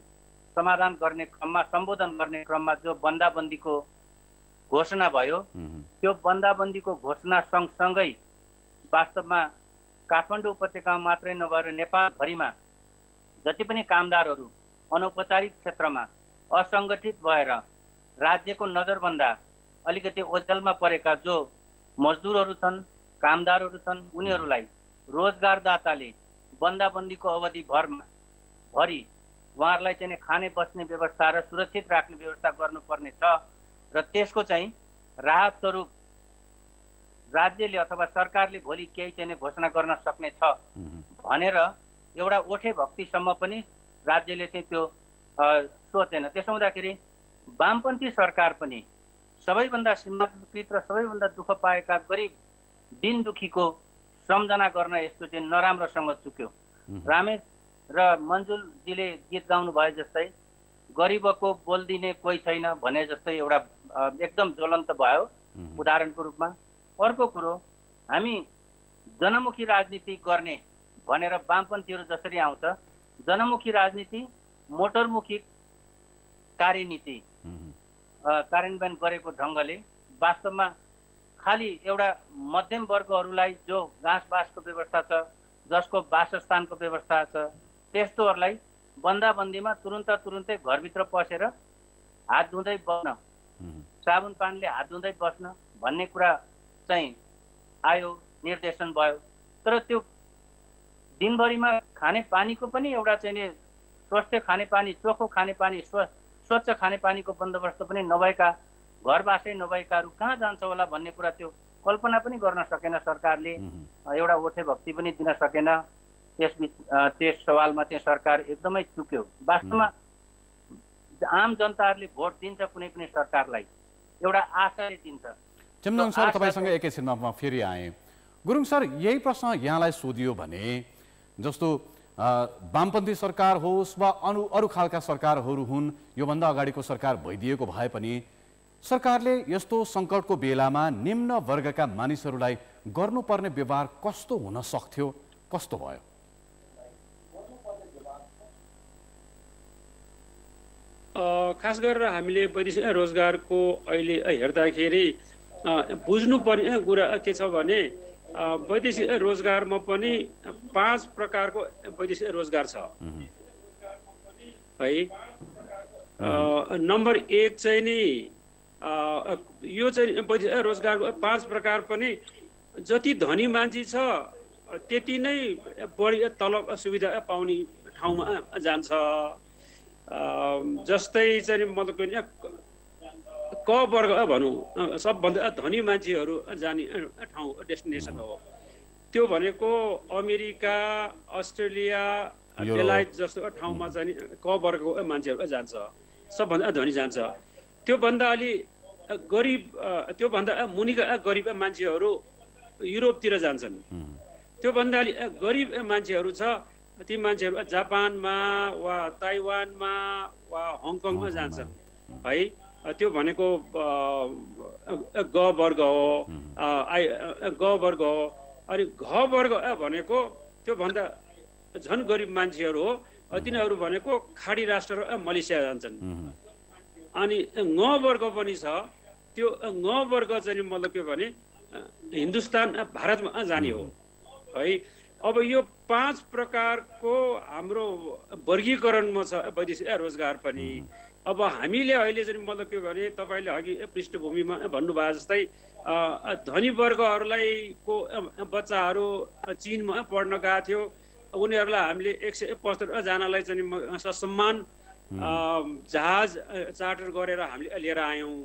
समाधान गर्ने क्रममा, सम्बोधन गर्ने क्रममा जो बन्दाबन्दीको घोषणा भयो, त्यो बन्दाबन्दीको घोषणा सँगसँगै वास्तवमा काठमाडौँ उपत्यकामा मात्रै नभएर नेपालभरिमा जति पनि कामदारहरू अनौपचारिक क्षेत्रमा असङ्गठित भएर राज्यको नजरभन्दा अलिकति ओझेलमा परेका जो मजदुरहरू छन्, कामदारहरू छन्, उनीहरूलाई रोजगारदाताले बन्दाबन्दीको अवधिभरि उहाँहरूलाई चाहिँ खाने बस्ने व्यवस्था र सुरक्षित राख्ने व्यवस्था गर्नुपर्ने छ र त्यसको चाहिँ राहत स्वरूप राज्यले अथवा सरकारले भोलि केही चाहिँ घोषणा गर्न सक्ने छ भनेर एउटा ओठे भक्तिसम्म पनि राज्यले चाहिँ त्यो सोचेन। त्यसो हुँदाखेरि वामपन्थी सरकार पनि सबैभन्दा सीमाकृत र सबैभन्दा दुःख पाएका गरिब दिन दुखीको सम्झना गर्न यस्तो चाहिँ नराम्रोसँग चुक्यो। रामेश र मन्जुलजीले गीत गाउनु भए जस्तै गरिबको बोल्दिने कोही छैन भने जस्तै एउटा एकदम ज्वलन्त भयो उदाहरणको रूपमा। अर्को कुरो, हामी जनमुखी राजनीति गर्ने भनेर वामपन्थीहरू जसरी आउँछ, जनमुखी राजनीति, मोटरमुखी कार्यनीति कार्यान्वयन गरेको ढङ्गले वास्तवमा खालि एउटा मध्यम वर्गहरूलाई जो घाँसबासको व्यवस्था छ, जसको वासस्थानको व्यवस्था छ, त्यस्तोहरूलाई बन्दाबन्दीमा तुरुन्तै घरभित्र पसेर हात धुँदै बस्न साबुन पानीले हात धुँदै बस्न भन्ने कुरा चाहिँ आयो, निर्देशन भयो। तर त्यो दिनभरिमा खाने पानीको पनि एउटा चाहिँ नि स्वस्थ खानेपानी, चोखो खानेपानी, स्वच्छ खानेपानीको बन्दोबस्त पनि नभएका, घरबासै नभएकाहरू कहाँ जान्छ होला भन्ने कुरा त्यो कल्पना पनि गर्न सकेन सरकारले। एउटा ओठे भक्ति पनि दिन सकेन। त्यस सवालमा चाहिँ सरकार एकदमै चुक्यो। वास्तवमा आम जनताहरूले भोट दिन्छ कुनै पनि सरकारलाई, एउटा आशाले दिन्छ। चेम्जोङ सर, तपाईँसँग एकैछिनमा म फेरि आएँ। गुरुङ सर, यही प्रश्न यहाँलाई सोधियो भने जस्तो वामपन्थी सरकार होस् वा अरू खालका सरकारहरू हुन्, योभन्दा अगाडिको सरकार भइदिएको भए पनि सरकारले यस्तो सङ्कटको बेलामा निम्न वर्गका मानिसहरूलाई गर्नुपर्ने व्यवहार कस्तो हुन सक्थ्यो, कस्तो भयो? खास गरेर हामीले वैदेशिक रोजगारको अहिले हेर्दाखेरि बुझ्नुपर्ने कुरा के छ भने वैदेशिक रोजगारमा पनि 5 प्रकारको वैदेशिक रोजगार छ है। नम्बर 1 चाहिँ नि यो चाहिँ वैदेशिक रोजगारको 5 प्रकार पनि जति धनी मान्छे छ त्यति नै बढी तलब सुविधा पाउने ठाउँमा जान्छ। जस्तै चाहिँ मतलब क वर्ग भनौँ सबभन्दा धनी मान्छेहरू जाने ठाउँ डेस्टिनेसन हो। त्यो भनेको अमेरिका, अस्ट्रेलिया, बेलायत जस्तो ठाउँमा चाहिँ क वर्गको मान्छेहरू जान्छ, सबभन्दा धनी जान्छ। त्योभन्दा अलि गरिब, त्योभन्दा मुनिका गरिब मान्छेहरू युरोपतिर जान्छन्। त्योभन्दा अलि गरिब मान्छेहरू छ, ती मान्छेहरू जापानमा वा ताइवानमा वा हङकङमा जान्छन् है। त्यो भनेको ग वर्ग हो, ग वर्ग हो। अनि घ वर्ग भनेको त्योभन्दा झन् गरिब मान्छेहरू हो, तिनीहरू भनेको खाडी राष्ट्र र मलेसिया जान्छन्। अनि ङ वर्ग पनि छ, त्यो ङ वर्ग चाहिँ मतलब के भने हिन्दुस्तान भारतमा जाने हो है। अब यो 5 प्रकारको हाम्रो वर्गीकरणमा छ वैदेशिक रोजगार पनि। अब हामीले अहिले चाहिँ मतलब के भने तपाईँले अघि पृष्ठभूमिमा भन्नुभयो जस्तै धनी वर्गहरूलाई को बच्चाहरू चीनमा पढ्न गएको थियो, उनीहरूलाई हामीले 175 जनालाई चाहिँ ससम्मान जहाज चार्टर गरेर हामीले लिएर आयौँ।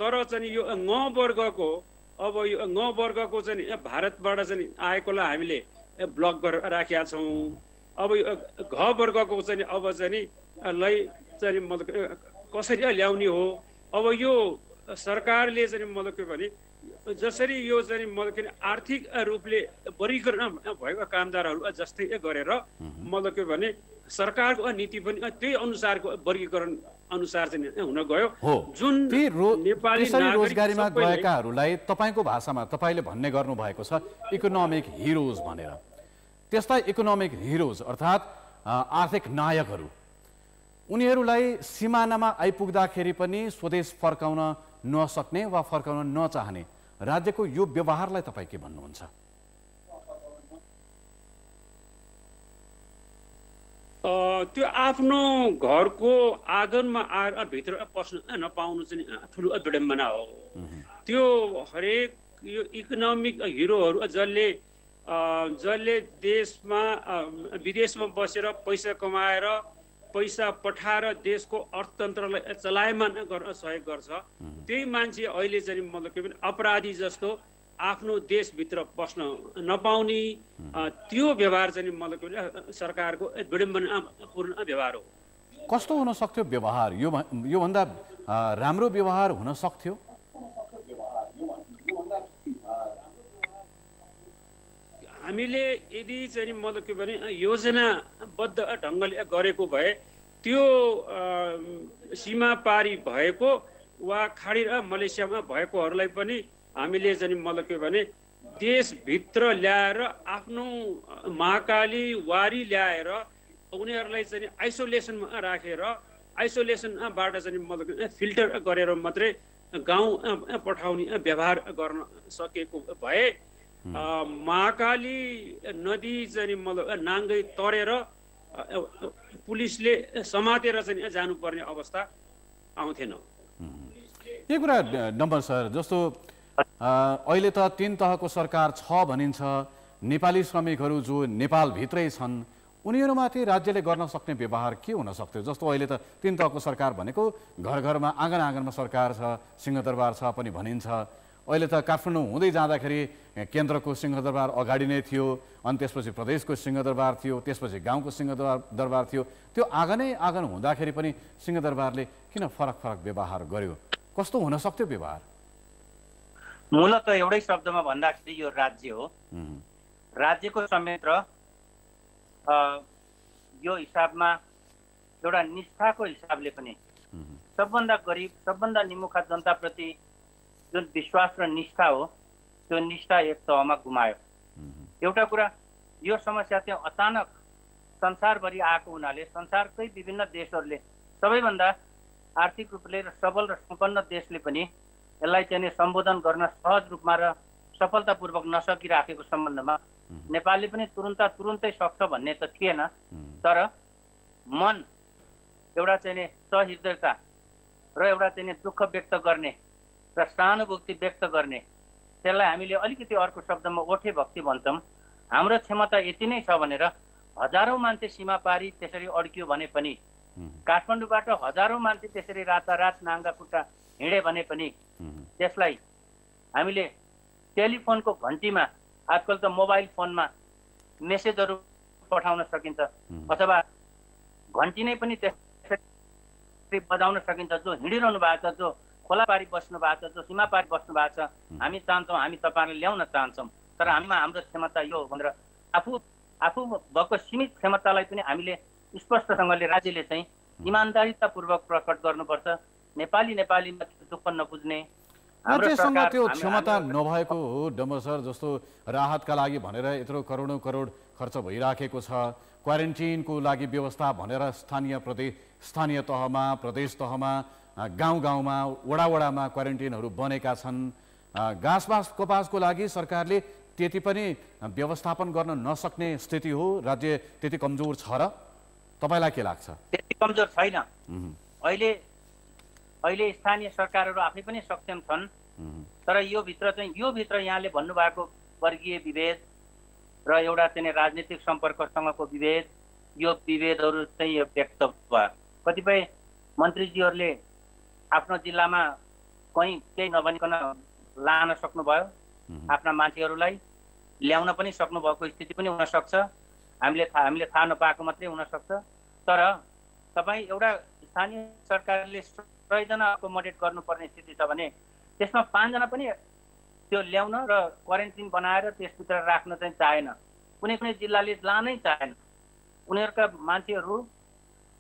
तर चाहिँ यो ङ वर्गको अब यो ङ वर्गको चाहिँ भारतबाट चाहिँ आएकोलाई हामीले ब्लक गरेर राखेका छौँ। अब यो घ वर्गको चाहिँ अब चाहिँ लाई चाहिँ मतलब कसरी ल्याउने हो। अब यो सरकारले चाहिँ मतलब के भने जसरी यो चाहिँ मतलब के आर्थिक रूपले वर्गीकरण भएको कामदारहरू जस्तै गरेर मतलब के भने सरकारको नीति पनि त्यही अनुसारको वर्गीकरण अनुसार चाहिँ हुन गयो। जुन नेपाली रोजगारीमा गएकाहरूलाई तपाईँको भाषामा तपाईँले भन्ने गर्नुभएको छ इकोनोमिक हिरोज भनेर। त्यस्ता इकोनोमिक हिरोज अर्थात् आर्थिक नायकहरू, उनीहरूलाई सिमानामा आइपुग्दाखेरि पनि स्वदेश फर्काउन नसक्ने वा फर्काउन नचाहने राज्यको यो व्यवहारलाई तपाईँ के भन्नुहुन्छ? त्यो आफ्नो घरको आँगनमा आएर भित्र पस्न नपाउनु चाहिँ ठुलो विडम्बना हो। त्यो हरेक यो इकोनोमिक हिरोहरू जसले देशमा विदेशमा बसेर पैसा कमाएर पैसा पठाएर देशको अर्थतन्त्रलाई चलायमान गर्न सहयोग गर्छ, त्यही मान्छे अहिले चाहिँ मतलब के भने अपराधी जस्तो आफ्नो देशभित्र पस्न नपाउने त्यो व्यवहार चाहिँ मतलब के भने सरकारको विडम्बनापूर्ण व्यवहार हो। कस्तो हुन सक्थ्यो व्यवहार? योभन्दा राम्रो व्यवहार हुन सक्थ्यो? हामीले यदि चाहिँ मतलब के भने योजनाबद्ध ढङ्गले गरेको भए त्यो सीमा पारी भएको वा खाडी र मलेसियामा भएकोहरूलाई पनि हामीले चाहिँ मतलब के भने देशभित्र ल्याएर आफ्नो महाकाली वारी ल्याएर उनीहरूलाई चाहिँ आइसोलेसनमा राखेर आइसोलेसनबाट चाहिँ मतलब फिल्टर गरेर मात्रै गाउँ पठाउने व्यवहार गर्न सकेको भए महाकाली नदी चाहिँ मतलब नाङ्गै तरेर पुलिसले समातेर चाहिँ जानुपर्ने अवस्था आउँथेन। यो कुरा डम्बर सर, जस्तो अहिले त 3 तहको सरकार छ भनिन्छ, नेपाली श्रमिकहरू जो नेपालभित्रै छन् उनीहरूमाथि राज्यले गर्न सक्ने व्यवहार के हुन सक्थ्यो? जस्तो अहिले त 3 तहको सरकार भनेको घर घरमा आँगन आँगनमा सरकार छ, सिंहदरबार छ पनि भनिन्छ। अहिले त काठमाडौँ हुँदै जाँदाखेरि केन्द्रको सिंहदरबार अगाडि नै थियो, अनि त्यसपछि प्रदेशको सिंहदरबार थियो, त्यसपछि गाउँको सिंहदरबार थियो। त्यो आँगनै आँगन हुँदाखेरि पनि सिंहदरबारले किन फरक फरक व्यवहार गर्यो? कस्तो हुन सक्थ्यो व्यवहार? मूलत एउटै शब्दमा भन्दाखेरि यो राज्य हो। राज्यको संयन्त्र यो हिसाबमा एउटा निष्ठाको हिसाबले पनि सबभन्दा गरिब, सबभन्दा निमुखा जनताप्रति जुन विश्वास र निष्ठा हो त्यो निष्ठा एक तहमा गुमायो। एउटा कुरा, यो समस्या चाहिँ अचानक संसारभरि आएको हुनाले संसारकै विभिन्न देशहरूले, सबैभन्दा आर्थिक रूपले सबल र सम्पन्न देशले पनि यसलाई चाहिँ सम्बोधन गर्न सहज रूपमा र सफलतापूर्वक नसकिराखेको सम्बन्धमा नेपालले पनि तुरुन्तै सक्छ भन्ने त थिएन। तर मन एउटा चाहिँ सहृदयता र एउटा चाहिँ दुःख व्यक्त गर्ने र सहानुभूति व्यक्त गर्ने, त्यसलाई हामीले अलिकति अर्को शब्दमा ओठे भक्ति भन्छौँ। हाम्रो क्षमता यति नै छ भनेर हजारौँ मान्छे सीमा पारी त्यसरी अड्कियो भने पनि, काठमाडौँबाट हजारौँ मान्छे त्यसरी रातारात नाङ्गा खुट्टा हिँडे भने पनि त्यसलाई हामीले टेलिफोनको घन्टीमा, आजकल त मोबाइल फोनमा मेसेजहरू पठाउन सकिन्छ, अथवा घन्टी नै पनि त्यसरी बजाउन सकिन्छ। जो हिँडिरहनु भएको छ, जो खोला पारी बस्नु भएको छ, जो सीमा पारी बस्नु भएको छ, हामी चाहन्छौँ, हामी तपाईँहरूले ल्याउन चाहन्छौँ, तर हामीमा हाम्रो क्षमता यो हो भनेर आफू भएको सीमित क्षमतालाई पनि हामीले स्पष्टसँगले राज्यले चाहिँ इमान्दारितापूर्वक प्रकट गर्नुपर्छ। नेपालीमा दुःख नबुझ्ने, राज्यसँग त्यो क्षमता नभएको हो डम्बर सर। जस्तो राहतका लागि भनेर यत्रो करोडौँ करोड खर्च भइराखेको छ, क्वारेन्टिनको लागि व्यवस्था भनेर स्थानीय तहमा, प्रदेश तहमा, गाउँ गाउँमा, वडा वडामा क्वारेन्टिनहरू बनेका छन्। घाँसबास कपासको लागि सरकारले त्यति पनि व्यवस्थापन गर्न नसक्ने स्थिति हो? राज्य त्यति कमजोर छ र तपाईँलाई के लाग्छ? त्यति कमजोर छैन। अहिले स्थानीय सरकारहरू आफै पनि सक्षम छन्, तर यो भित्र यहाँले भन्नुभएको वर्गीय विभेद र एउटा चाहिँ राजनीतिक सम्पर्कसँगको विभेद, यो विभेदहरू चाहिँ व्यक्त भयो। कतिपय मन्त्रीजीहरूले आफ्नो जिल्लामा कहीँ केही नभनिकन लान सक्नुभयो, आफ्ना मान्छेहरूलाई ल्याउन पनि सक्नुभएको स्थिति पनि हुनसक्छ। हामीले थाहा नपाएको मात्रै हुनसक्छ। तर तपाईँ एउटा स्थानीय सरकारले 100 जना अकोमोडेट गर्नुपर्ने स्थिति छ भने त्यसमा 5 जना पनि त्यो ल्याउन र क्वारेन्टिन बनाएर त्यसभित्र राख्न चाहिँ चाहेन। कुनै जिल्लाले लानै चाहेन। उनीहरूका मान्छेहरू,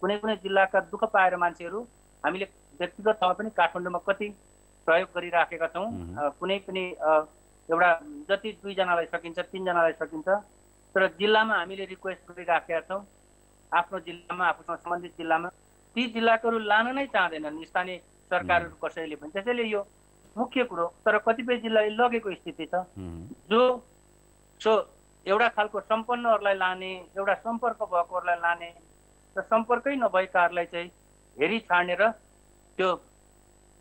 कुनै जिल्लाका दुःख पाएर मान्छेहरू हामीले व्यक्तिगत तहमा पनि काठमाडौँमा कति प्रयोग गरिराखेका छौँ। कुनै पनि एउटा जति 2 जनालाई सकिन्छ, 3 जनालाई सकिन्छ, तर जिल्लामा हामीले रिक्वेस्ट गरिराखेका छौँ। आफ्नो जिल्लामा, आफूसँग सम्बन्धित जिल्लामा ती जिल्लाकाहरू लान नै चाहँदैनन् स्थानीय सरकारहरू कसैले पनि। त्यसैले यो मुख्य कुरो। तर कतिपय जिल्लाले लगेको स्थिति छ, जो एउटा खालको सम्पन्नहरूलाई लाने, एउटा सम्पर्क भएकोहरूलाई लाने र सम्पर्कै नभएकाहरूलाई चाहिँ हेरी छाड्ने र त्यो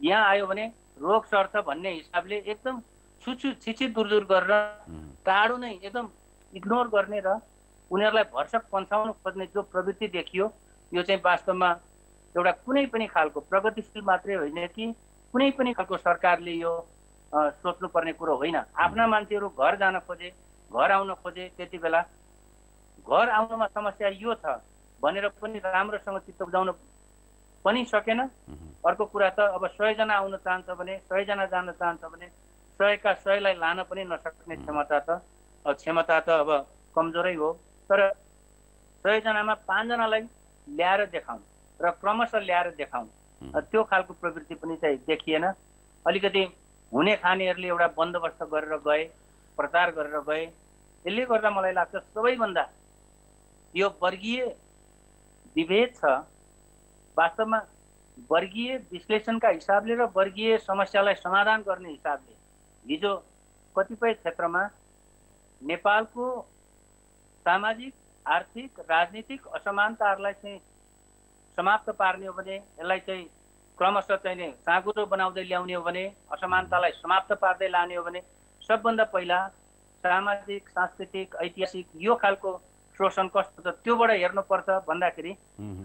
यहाँ आयो भने रोग सर्छ भन्ने हिसाबले एकदम छिछि दूर गरेर टाढो नै एकदम इग्नोर गर्ने र उनीहरूलाई भरसक पन्छाउन खोज्ने जो प्रवृत्ति देखियो, यो चाहिँ वास्तवमा एउटा कुनै पनि खालको प्रगतिशील मात्रै होइन कि कुनै पनि खालको सरकारले यो सोच्नुपर्ने कुरो होइन। आफ्ना मान्छेहरू घर जान खोजे, घर आउन खोजे, त्यति बेला घर आउनमा समस्या यो छ भनेर पनि राम्रोसँग चित्त बुझाउन पनि सकेन। अर्को कुरा त अब 100 जना आउन चाहन्छ भने, 100 जना जान चाहन्छ भने 100 का 100 लाई लान पनि नसक्ने क्षमता त अब कमजोरै हो। तर 100 जनामा 5 जनालाई ल्याएर देखाउँ र क्रमशः ल्याएर देखाउँ, त्यो खालको प्रवृत्ति पनि चाहिँ देखिएन। अलिकति हुने खानेहरूले एउटा बन्दोबस्त गरेर गए, प्रचार गरेर गए। यसले गर्दा मलाई लाग्छ सबैभन्दा यो वर्गीय विभेद छ। वास्तवमा वर्गीय विश्लेषणका हिसाबले र वर्गीय समस्यालाई समाधान गर्ने हिसाबले हिजो कतिपय क्षेत्रमा नेपालको सामाजिक, आर्थिक, राजनीतिक असमानताहरूलाई चाहिँ समाप्त पार्ने हो भने, यसलाई चाहिँ क्रमशः चाहिँ साँगुरो बनाउँदै ल्याउने हो भने, असमानतालाई समाप्त पार्दै लाने हो भने सबभन्दा पहिला सामाजिक, सांस्कृतिक, ऐतिहासिक यो खालको शोषण कस्तो छ त्योबाट हेर्नुपर्छ भन्दाखेरि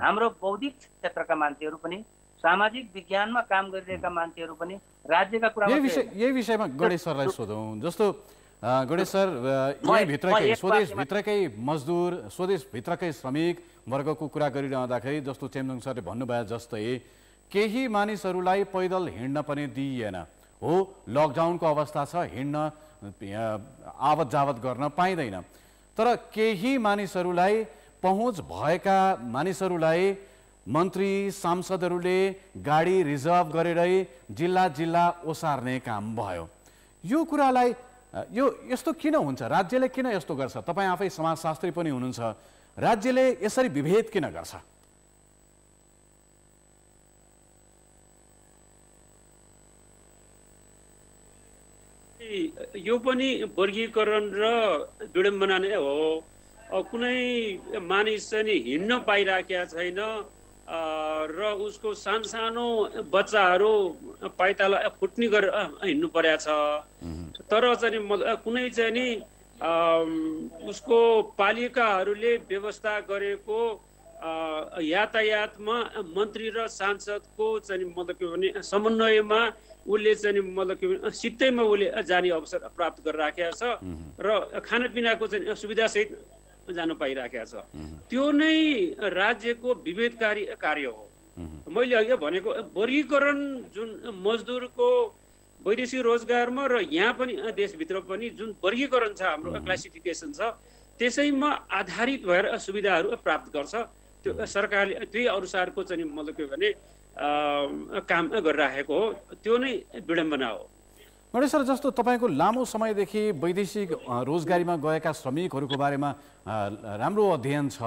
हाम्रो बौद्धिक क्षेत्रका मान्छेहरू पनि, सामाजिक विज्ञानमा काम गरिरहेका मान्छेहरू पनि राज्यका कुरामा यही विषयमा गणेश सरलाई सोधौँ। जस्तो गणेश सर, यहीँभित्रकै स्वदेशभित्रकै मजदुर, स्वदेशभित्रकै श्रमिक वर्गको कुरा गरिरहँदाखेरि जस्तो चेम्जोङ सरले भन्नुभयो जस्तै केही मानिसहरूलाई पैदल हिँड्न पनि दिइएन। हो, लकडाउनको अवस्था छ, हिँड्न आवत जावत गर्न पाइँदैन, तर केही मानिसहरूलाई पहुँच भएका मानिसहरूलाई मन्त्री सांसदहरूले गाडी रिजर्भ गरेरै जिल्ला जिल्ला ओसार्ने काम भयो। यो कुरालाई यस्तो किन हुन्छ? राज्यले किन यस्तो गर्छ? तपाईँ आफै समाजशास्त्री पनि हुनुहुन्छ, राज्यले यसरी विभेद किन गर्छ? यो पनि वर्गीकरण र विडम्बना नै हो। कुनै मानिस चाहिँ हिँड्न पाइराखेका छैन र उसको सानो बच्चाहरू पाइताला फुट्ने गरेर हिँड्नु परेको छ, तर चाहिँ कुनै चाहिँ नि उसको पालिकाहरूले व्यवस्था गरेको यातायातमा मन्त्री र सांसदको चाहिँ मतलब के भने समन्वयमा उसले चाहिँ मतलब के भने सित्तैमा उसले जाने अवसर प्राप्त गरिराखेको छ र खानापिनाको चाहिँ सुविधासहित जानु पाइराखेको छ। त्यो नै राज्यको विभेदकारी कार्य हो। मैले अघि भनेको वर्गीकरण जुन मजदुरको वैदेशिक रोजगारमा र यहाँ पनि देशभित्र पनि जुन वर्गीकरण छ, हाम्रो क्लासिफिकेसन छ, त्यसैमा आधारित भएर सुविधाहरू प्राप्त गर्छ। त्यो सरकारले त्यही अनुसारको चाहिँ मतलब के भने काम गरिराखेको हो। त्यो नै विडम्बना हो। गणेश सर, जस्तो तपाईँको लामो समयदेखि वैदेशिक रोजगारीमा गएका श्रमिकहरूको बारेमा राम्रो अध्ययन छ।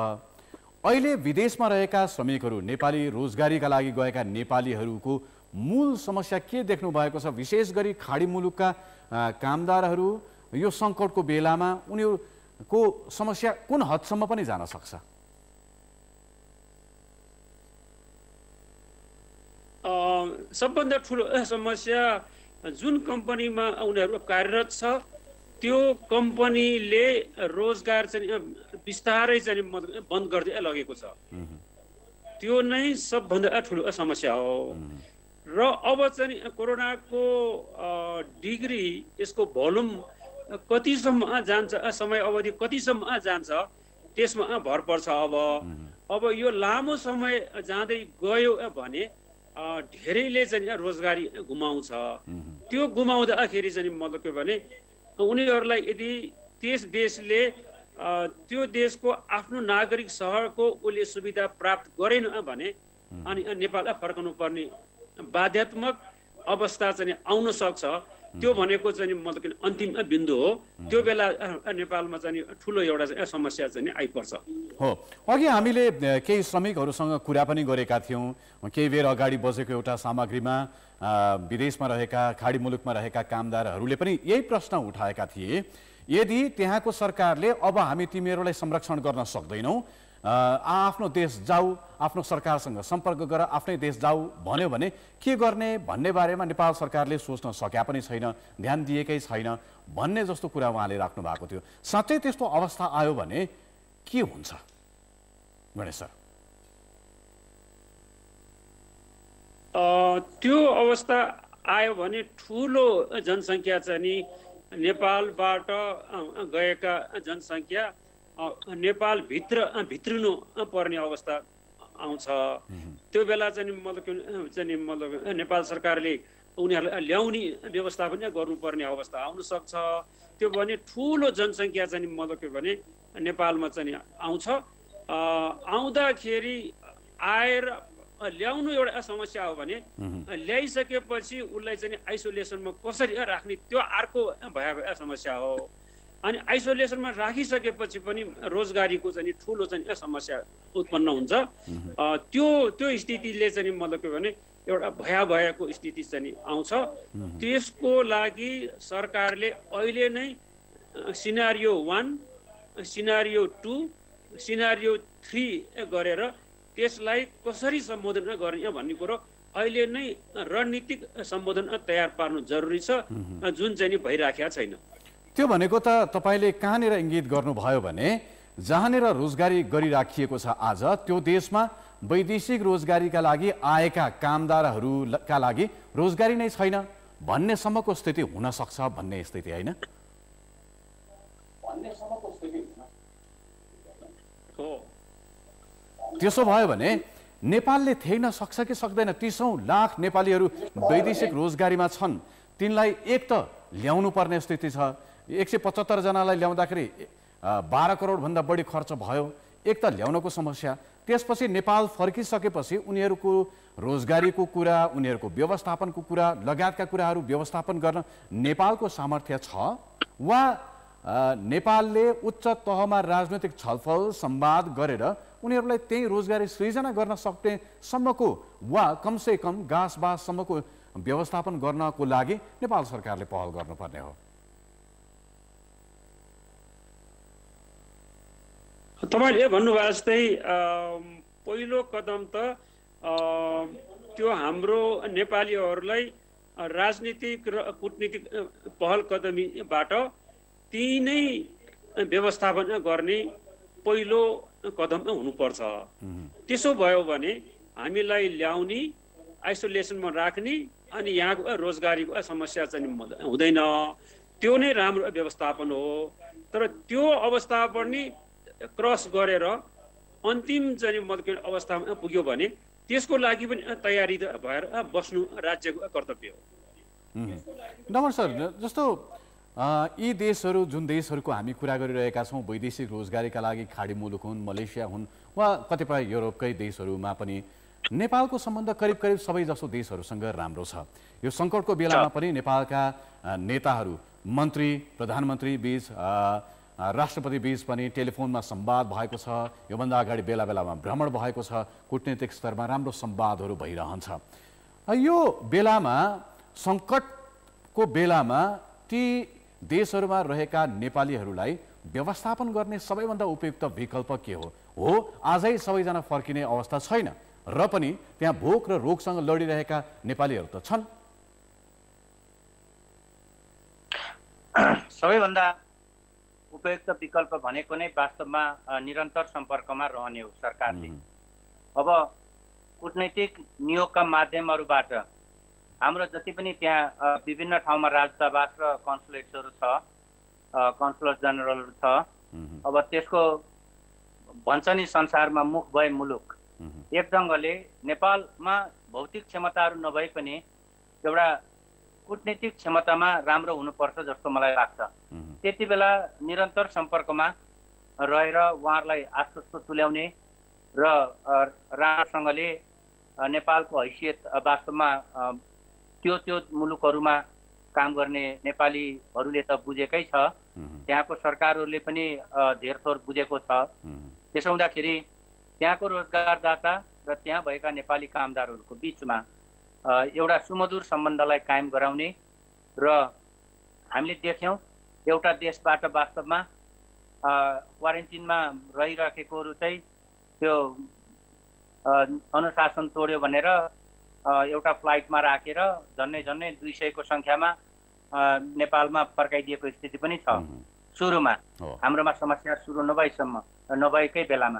अहिले विदेशमा रहेका श्रमिकहरू, नेपाली रोजगारीका लागि गएका नेपालीहरूको मूल समस्या के देख्नु भएको छ? विशेष गरी खाडी मुलुकका कामदारहरू यो सङ्कटको बेलामा उनीहरूको समस्या कुन हदसम्म पनि जान सक्छ? सबभन्दा ठुलो समस्या जुन कम्पनीमा उनीहरू कार्यरत छ त्यो कम्पनीले रोजगार चाहिँ बिस्तारै चाहिँ बन्द गर्दै लगेको छ। त्यो नै सबभन्दा ठुलो समस्या हो। र अब चाहिँ कोरोनाको डिग्री, यसको भोल्युम कतिसम्म जान्छ, समय अवधि कतिसम्म जान्छ, त्यसमा भर पर्छ। अब यो लामो समय जाँदै गयो भने धेरैले चाहिँ रोजगारी गुमाउँछ। त्यो गुमाउँदाखेरि चाहिँ मतलब के भने उनीहरूलाई यदि त्यस देशले त्यो देशको आफ्नो नागरिक सहरको उसले सुविधा प्राप्त गरेन भने अनि नेपाल फर्कनु पर्ने बाध्यात्मक अवस्था चाहिँ आउन सक्छ। त्यो भनेको चाहिँ मतलब अन्तिम बिन्दु हो। त्यो बेला नेपालमा चाहिँ ठुलो एउटा समस्या चाहिँ आइपर्छ। हो, अघि हामीले केही श्रमिकहरूसँग कुरा पनि गरेका थियौँ। केही बेर अगाडि बसेको एउटा सामग्रीमा विदेशमा रहेका, खाडी मुलुकमा रहेका कामदारहरूले पनि यही प्रश्न उठाएका थिए। यदि त्यहाँको सरकारले अब हामी तिमीहरूलाई संरक्षण गर्न सक्दैनौँ, आफ्नो देश जाऊ, आफ्नो सरकारसँग सम्पर्क गर, आफ्नै देश जाऊ भन्यो भने के गर्ने भन्ने बारेमा नेपाल सरकारले सोच्न सकेका पनि छैन, ध्यान दिएकै छैन भन्ने जस्तो कुरा उहाँले राख्नु भएको थियो। साँच्चै त्यस्तो अवस्था आयो भने के हुन्छ गणेश सर? त्यो अवस्था आयो भने ठुलो जनसङ्ख्या चाहिँ नि नेपालबाट गएका जनसङ्ख्या नेपाल भित्रिनु पर्ने अवस्था आउँछ। त्यो बेला चाहिँ मतलब नेपाल सरकारले उनीहरूलाई ल्याउने व्यवस्था पनि गर्नुपर्ने अवस्था आउन सक्छ। त्यो भने ठुलो जनसङ्ख्या चाहिँ मतलब के भने नेपालमा चाहिँ आउँछ। आउँदाखेरि आएर ल्याउनु एउटा समस्या हो भने ल्याइसकेपछि उसलाई चाहिँ आइसोलेसनमा कसरी राख्ने त्यो अर्को भएको समस्या हो। अनि आइसोलेसनमा राखिसकेपछि पनि रोजगारीको चाहिँ ठुलो चाहिँ समस्या उत्पन्न हुन्छ। त्यो स्थितिले चाहिँ मतलब के भने एउटा भयावहको स्थिति चाहिँ आउँछ। त्यसको लागि सरकारले अहिले नै सिनारियो 1, सिनारियो 2, सिनारियो 3 गरेर त्यसलाई कसरी सम्बोधन गर्ने भन्ने कुरो अहिले नै रणनीतिक सम्बोधन तयार पार्नु जरुरी छ, जुन चाहिँ नि भइराखेको छैन। त्यो भनेको त तपाईँले कहाँनिर इङ्गित गर्नुभयो भने जहाँनिर रोजगारी गरिराखिएको छ आज त्यो देशमा वैदेशिक रोजगारीका लागि आएका कामदारहरूका लागि रोजगारी नै छैन भन्नेसम्मको स्थिति हुन सक्छ भन्ने स्थिति होइन? त्यसो भयो भने नेपालले थेग्न सक्छ कि सक्दैन? 30औं लाख नेपालीहरू वैदेशिक रोजगारीमा छन्, तिनलाई एक त ल्याउनु पर्ने स्थिति छ। 175 जनालाई ल्याउँदाखेरि 12 करोडभन्दा बढी खर्च भयो। एक त ल्याउनको समस्या, त्यसपछि नेपाल फर्किसकेपछि उनीहरूको रोजगारीको कुरा, उनीहरूको व्यवस्थापनको कुरा लगायतका कुराहरू व्यवस्थापन गर्न नेपालको सामर्थ्य छ वा नेपालले उच्च तहमा राजनैतिक छलफल संवाद गरेर उनीहरूलाई त्यही रोजगारी सृजना गर्न सक्ने सम्मको वा कमसे कम गाँसबाससम्मको व्यवस्थापन गर्नको लागि नेपाल सरकारले पहल गर्नुपर्ने हो? तपाईँले भन्नुभयो जस्तै पहिलो कदम त त्यो हाम्रो नेपालीहरूलाई राजनीतिक र कूटनीतिक पहल कदमीबाट ती नै व्यवस्थापन गर्ने पहिलो कदम हुनुपर्छ। त्यसो भयो भने हामीलाई ल्याउने, आइसोलेसनमा राख्ने अनि यहाँको रोजगारीको समस्या चाहिँ हुँदैन। त्यो नै राम्रो व्यवस्थापन हो। तर त्यो अवस्थापन नै क्रस गरेर अन्तिम चाहिँ अवस्थामा पुग्यो भने त्यसको लागि पनि तयारी भएर बस्नु राज्यको कर्तव्य हो। नमस्कार सर, जस्तो यी देशहरू जुन देशहरूको हामी कुरा गरिरहेका छौँ वैदेशिक रोजगारीका लागि खाडी मुलुक हुन्, मलेसिया हुन् वा कतिपय युरोपकै देशहरूमा पनि नेपालको सम्बन्ध करिब करिब सबै जसो देशहरूसँग राम्रो छ। यो सङ्कटको बेलामा पनि नेपालका नेताहरू, मन्त्री, प्रधानमन्त्री बीच, राष्ट्रपति बीच पनि टेलिफोनमा संवाद भएको छ। योभन्दा अगाडि बेला बेलामा भ्रमण भएको छ। कूटनीतिक स्तरमा राम्रो संवादहरू भइरहन्छ। यो बेलामा, सङ्कटको बेलामा ती देशहरूमा रहेका नेपालीहरूलाई व्यवस्थापन गर्ने सबैभन्दा उपयुक्त विकल्प के हो? आजै सबैजना फर्किने अवस्था छैन र पनि त्यहाँ भोक र रोगसँग लडिरहेका नेपालीहरू त छन्। सबैभन्दा उपयुक्त विकल्प भनेको नै वास्तवमा निरन्तर सम्पर्कमा रहने हो सरकारले। अब कूटनैतिक नियोगका माध्यमहरूबाट हाम्रो जति पनि त्यहाँ विभिन्न ठाउँमा राजदूतावास र कन्सुलेट्सहरू छ, कन्सुलर जेनरलहरू छ, अब त्यसको भन्छ नि संसारमा मुख भए मुलुक, एक ढङ्गले नेपालमा भौतिक क्षमताहरू नभए पनि एउटा कूटनीतिक क्षमतामा राम्रो हुनुपर्छ जस्तो मलाई लाग्छ। त्यति बेला निरन्तर सम्पर्कमा रहेर उहाँहरूलाई आश्वस्त तुल्याउने र राम्रोसँगले नेपालको हैसियत वास्तवमा त्यो मुलुकहरूमा काम गर्ने नेपालीहरूले त बुझेकै छ, त्यहाँको सरकारहरूले पनि धेरथोर बुझेको छ। त्यसो हुँदाखेरि त्यहाँको रोजगारदाता र त्यहाँ भएका नेपाली कामदारहरूको बिचमा एउटा सुमधुर सम्बन्धलाई कायम गराउने र हामीले देख्यौँ एउटा देशबाट वास्तवमा क्वारेन्टिनमा रहिराखेकोहरू चाहिँ त्यो अनुशासन तोड्यो भनेर एउटा फ्लाइटमा राखेर झन्नै 200को सङ्ख्यामा नेपालमा फर्काइदिएको स्थिति पनि छ। सुरुमा हाम्रोमा समस्या सुरु नभएकै बेलामा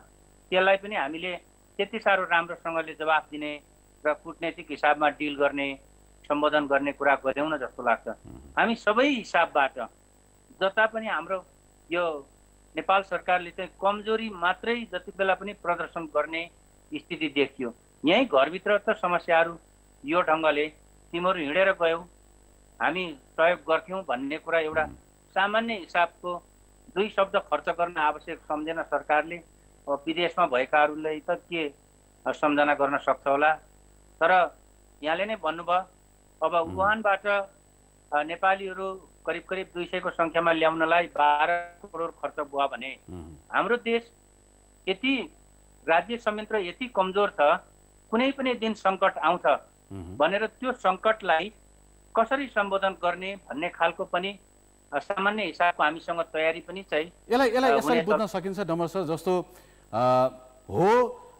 त्यसलाई पनि हामीले त्यति साह्रो राम्रोसँगले जवाफ दिने र कूटनैतिक हिसाबमा डिल गर्ने, सम्बोधन गर्ने कुरा गऱ्यौँ न जस्तो लाग्छ। हामी सबै हिसाबबाट जता पनि हाम्रो यो नेपाल सरकारले चाहिँ कमजोरी मात्रै जति बेला पनि प्रदर्शन गर्ने स्थिति देखियो। यहीँ घरभित्र त समस्याहरू यो ढङ्गले तिमीहरू हिँडेर गयौ, हामी सहयोग गर्थ्यौँ भन्ने कुरा एउटा सामान्य हिसाबको 2 शब्द खर्च गर्न आवश्यक सम्झेन सरकारले। विदेशमा भएकाहरूले त के सम्झना गर्न सक्छ होला। तर यहाँले नै भन्नुभयो अब वुहानबाट नेपालीहरू करिब 200को सङ्ख्यामा ल्याउनलाई 12 करोड खर्च भयो भने हाम्रो देश यति राज्य संयन्त्र यति कमजोर छ, कुनै पनि दिन सङ्कट आउँछ भनेर त्यो सङ्कटलाई कसरी सम्बोधन गर्ने भन्ने खालको पनि सामान्य हिसाबको हामीसँग तयारी पनि चाहिँ यसलाई यसरी बुझ्न सकिन्छ डमर सर। जस्तो हो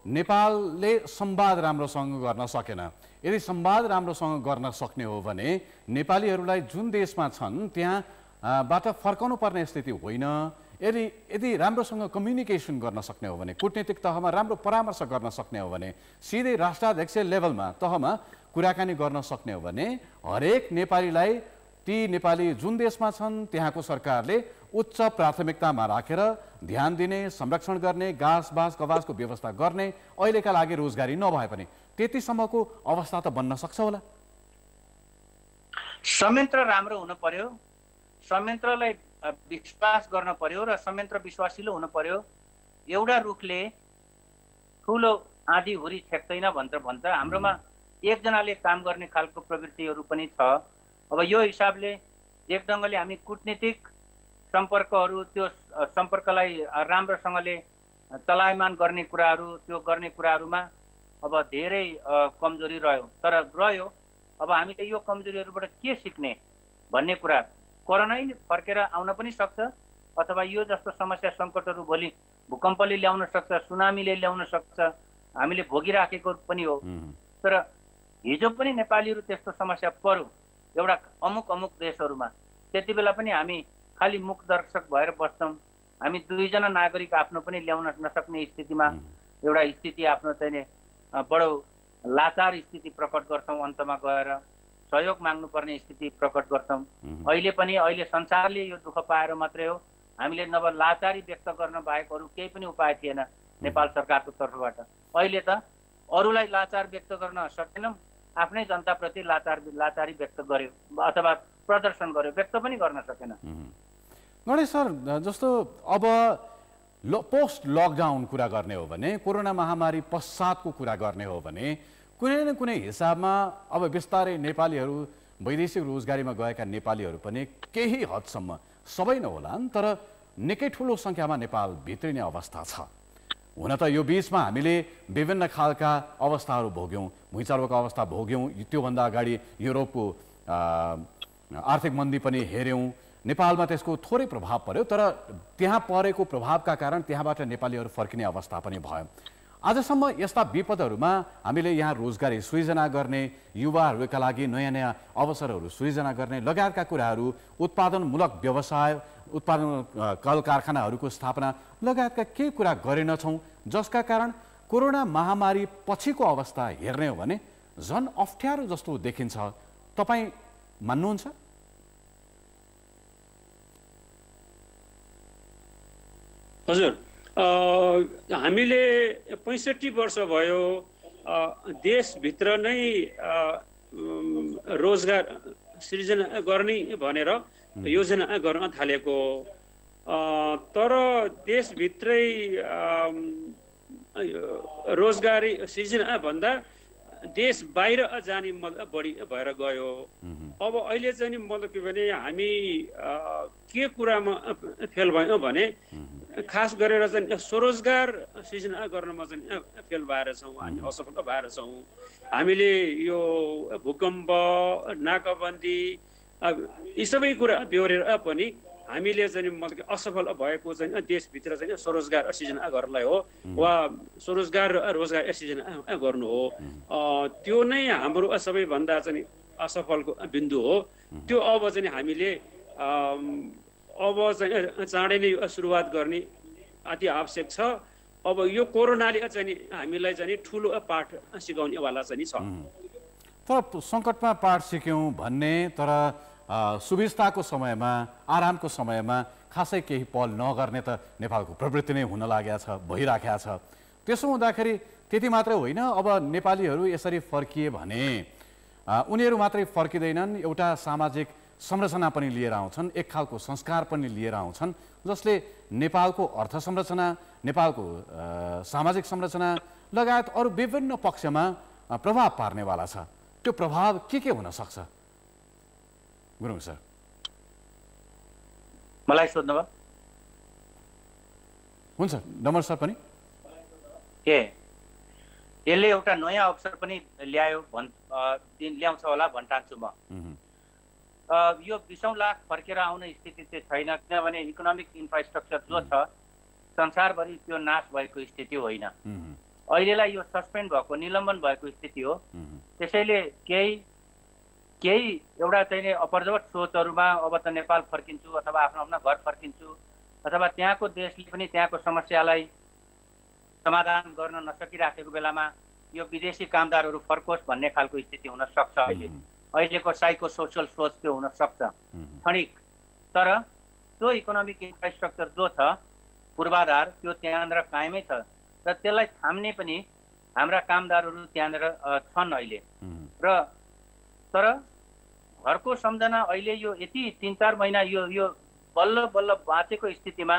नेपालले संवाद राम्रोसँग गर्न सकेन। यदि संवाद राम्रोसँग गर्न सक्ने हो भने नेपालीहरूलाई जुन देशमा छन् त्यहाँबाट फर्काउनु पर्ने स्थिति होइन। यदि राम्रोसँग कम्युनिकेसन गर्न सक्ने हो भने, कूटनीतिक तहमा राम्रो परामर्श गर्न सक्ने हो भने, सिधै राष्ट्राध्यक्ष लेभलमा तहमा कुराकानी गर्न सक्ने हो भने हरेक नेपालीलाई ती नेपाली जुन देशमा छन् त्यहाँको सरकारले उच्च प्राथमिकतामा राखेर ध्यान दिने, संरक्षण गर्ने, घाँस बाँस कवासको व्यवस्था गर्ने, अहिलेका लागि रोजगारी नभए पनि त्यतिसम्मको अवस्था त बन्न सक्छ होला। संयन्त्र राम्रो हुन पर्यो, संयन्त्रलाई विश्वास गर्न पर्यो र संयन्त्र विश्वासिलो हुन पर्यो। एउटा रुखले ठुलो आँधी हुरी छेक्दैन भन्छ हाम्रोमा एकजनाले काम गर्ने खालको प्रवृत्तिहरू पनि छ। अब यो हिसाबले एक ढङ्गले हामी कूटनीतिक सम्पर्कहरू, त्यो सम्पर्कलाई राम्रोसँगले चलायमान गर्ने कुराहरूमा अब धेरै कमजोरी रह्यो। तर रह्यो, अब हामीले यो कमजोरीहरूबाट के सिक्ने भन्ने कुरा, कोरोना फर्केर आउन पनि सक्छ अथवा यो जस्तो समस्या सङ्कटहरू भोलि भूकम्पले ल्याउन सक्छ, सुनामीले ल्याउन सक्छ, हामीले भोगिराखेको पनि हो। तर हिजो पनि नेपालीहरू त्यस्तो समस्या पर्यो एउटा अमुक देशहरूमा, त्यति बेला पनि हामी खालि मुख दर्शक भएर बस्छौँ। हामी दुईजना नागरिक आफ्नो पनि ल्याउन नसक्ने स्थितिमा एउटा स्थिति आफ्नो चाहिँ बडो लाचार स्थिति प्रकट गर्छौँ, अन्तमा गएर सहयोग माग्नुपर्ने स्थिति प्रकट गर्छौँ। अहिले संसारले यो दुःख पाएर मात्रै हो, हामीले नभए लाचारी व्यक्त गर्न बाहेक अरू केही पनि उपाय थिएन नेपाल सरकारको तर्फबाट। अहिले त अरूलाई लाचार व्यक्त गर्न सकेनौँ, आफ्नै जनताप्रति लाचारी व्यक्त गर्यो अथवा प्रदर्शन गर्यो, व्यक्त पनि गर्न सकेन। गणेश सर, जस्तो अब पोस्ट लकडाउन कुरा गर्ने हो भने, कोरोना महामारी पश्चातको कुरा गर्ने हो भने कुनै न कुनै हिसाबमा अब बिस्तारै नेपालीहरू, वैदेशिक रोजगारीमा गएका नेपालीहरू पनि केही हदसम्म, सबै नहोलान् तर निकै ठुलो सङ्ख्यामा नेपाल भित्रिने अवस्था छ। हुन त यो बिचमा हामीले विभिन्न खालका अवस्थाहरू भोग्यौँ, भुइँचालोको अवस्था भोग्यौँ, त्योभन्दा अगाडि युरोपको आर्थिक मन्दी पनि हेऱ्यौँ, नेपालमा त्यसको थोरै प्रभाव पर्यो, तर त्यहाँ परेको प्रभावका कारण त्यहाँबाट नेपालीहरू फर्किने अवस्था पनि भयो। आजसम्म यस्ता विपदहरूमा हामीले यहाँ रोजगारी सृजना गर्ने, युवाहरूका लागि नयाँ नयाँ अवसरहरू सृजना गर्ने लगायतका कुराहरू, उत्पादनमूलक व्यवसाय, उत्पादन कल कारखानाहरूको स्थापना लगायतका केही कुरा गरेनछौँ, जसका कारण कोरोना महामारी पछिको अवस्था हेर्ने हो भने झन् अप्ठ्यारो जस्तो देखिन्छ। तपाईँ मान्नुहुन्छ? हजुर, हामीले 65 वर्ष भयो देशभित्र नै रोजगार सृजना गर्ने भनेर योजना गर्न थालेको, तर देशभित्रै रोजगारी सृजना भन्दा देश बाहिर जाने बढी भएर गयो। अब अहिले चाहिँ मतलब के भने हामी के कुरामा फेल भयो भने खास गरेर चाहिँ स्वरोजगार सृजना गर्नमा चाहिँ फेल भएर छौँ, हामी असफल भएर छौँ। हामीले यो भूकम्प, नाकाबन्दी यी सबै कुरा बेहोरेर पनि हामीले चाहिँ मतलब असफल भएको चाहिँ देशभित्र चाहिँ स्वरोजगार सृजना गर्नलाई हो वा स्वरोजगार रोजगार सृजना गर्नु हो। त्यो नै हाम्रो सबैभन्दा चाहिँ असफलको बिन्दु हो। त्यो अब चाहिँ हामीले अब चाहिँ चाँडै नै सुरुवात गर्ने अति आवश्यक छ। अब यो कोरोनाले चाहिँ हामीलाई चाहिँ ठुलो पाठ सिकाउनेवाला चाहिँ छ। तर सङ्कटमा पाठ सिक्यौँ भन्ने, तर सुविस्ताको समयमा, आरामको समयमा खासै केही पहल नगर्ने त नेपालको प्रवृत्ति नै हुन लागेको छ, भइराखेको छ। त्यसो हुँदाखेरि त्यति मात्रै होइन, अब नेपालीहरू यसरी फर्किए भने उनीहरू मात्रै फर्किँदैनन्, एउटा सामाजिक संरचना पनि लिएर आउँछन्, एक खालको संस्कार पनि लिएर आउँछन्, जसले नेपालको अर्थ संरचना, नेपालको सामाजिक संरचना लगायत अरू विभिन्न पक्षमा प्रभाव पार्नेवाला छ। त्यो प्रभाव के हुन सक्छ गुरुङ सर? मलाई सोध्नुभयो? हुन्छ, डमर सर पनि यसले एउटा नयाँ अवसर पनि ल्याउँछ होला भन्ठान्छु म। यो 20 लाख फर्केर आउने स्थिति चाहिँ छैन, किनभने इकोनोमिक इन्फ्रास्ट्रक्चर जो छ संसारभरि त्यो नाश भएको स्थिति होइन। अहिलेलाई यो सस्पेन्ड भएको निलम्बन भएको स्थिति हो। त्यसैले केही एउटा चाहिँ अपरजवट सोचहरूमा अब त नेपाल फर्किन्छु अथवा आफ्नो आफ्नो घर फर्किन्छु अथवा त्यहाँको देशले पनि त्यहाँको समस्यालाई समाधान गर्न नसकिराखेको बेलामा यो विदेशी कामदारहरू फर्कोस् भन्ने खालको स्थिति हुन सक्छ। अहिलेको साइको सोसल सोच त्यो हुन सक्छ क्षणिक, तर त्यो इकोनोमिक इन्फ्रास्ट्रक्चर जो छ पूर्वाधार त्यो त्यहाँनिर कायमै छ र त्यसलाई थाम्ने पनि हाम्रा कामदारहरू त्यहाँनिर छन् अहिले। र तर घरको सम्झना अहिले यो यति 3-4 महिना यो बल्ल बल्ल बाँचेको स्थितिमा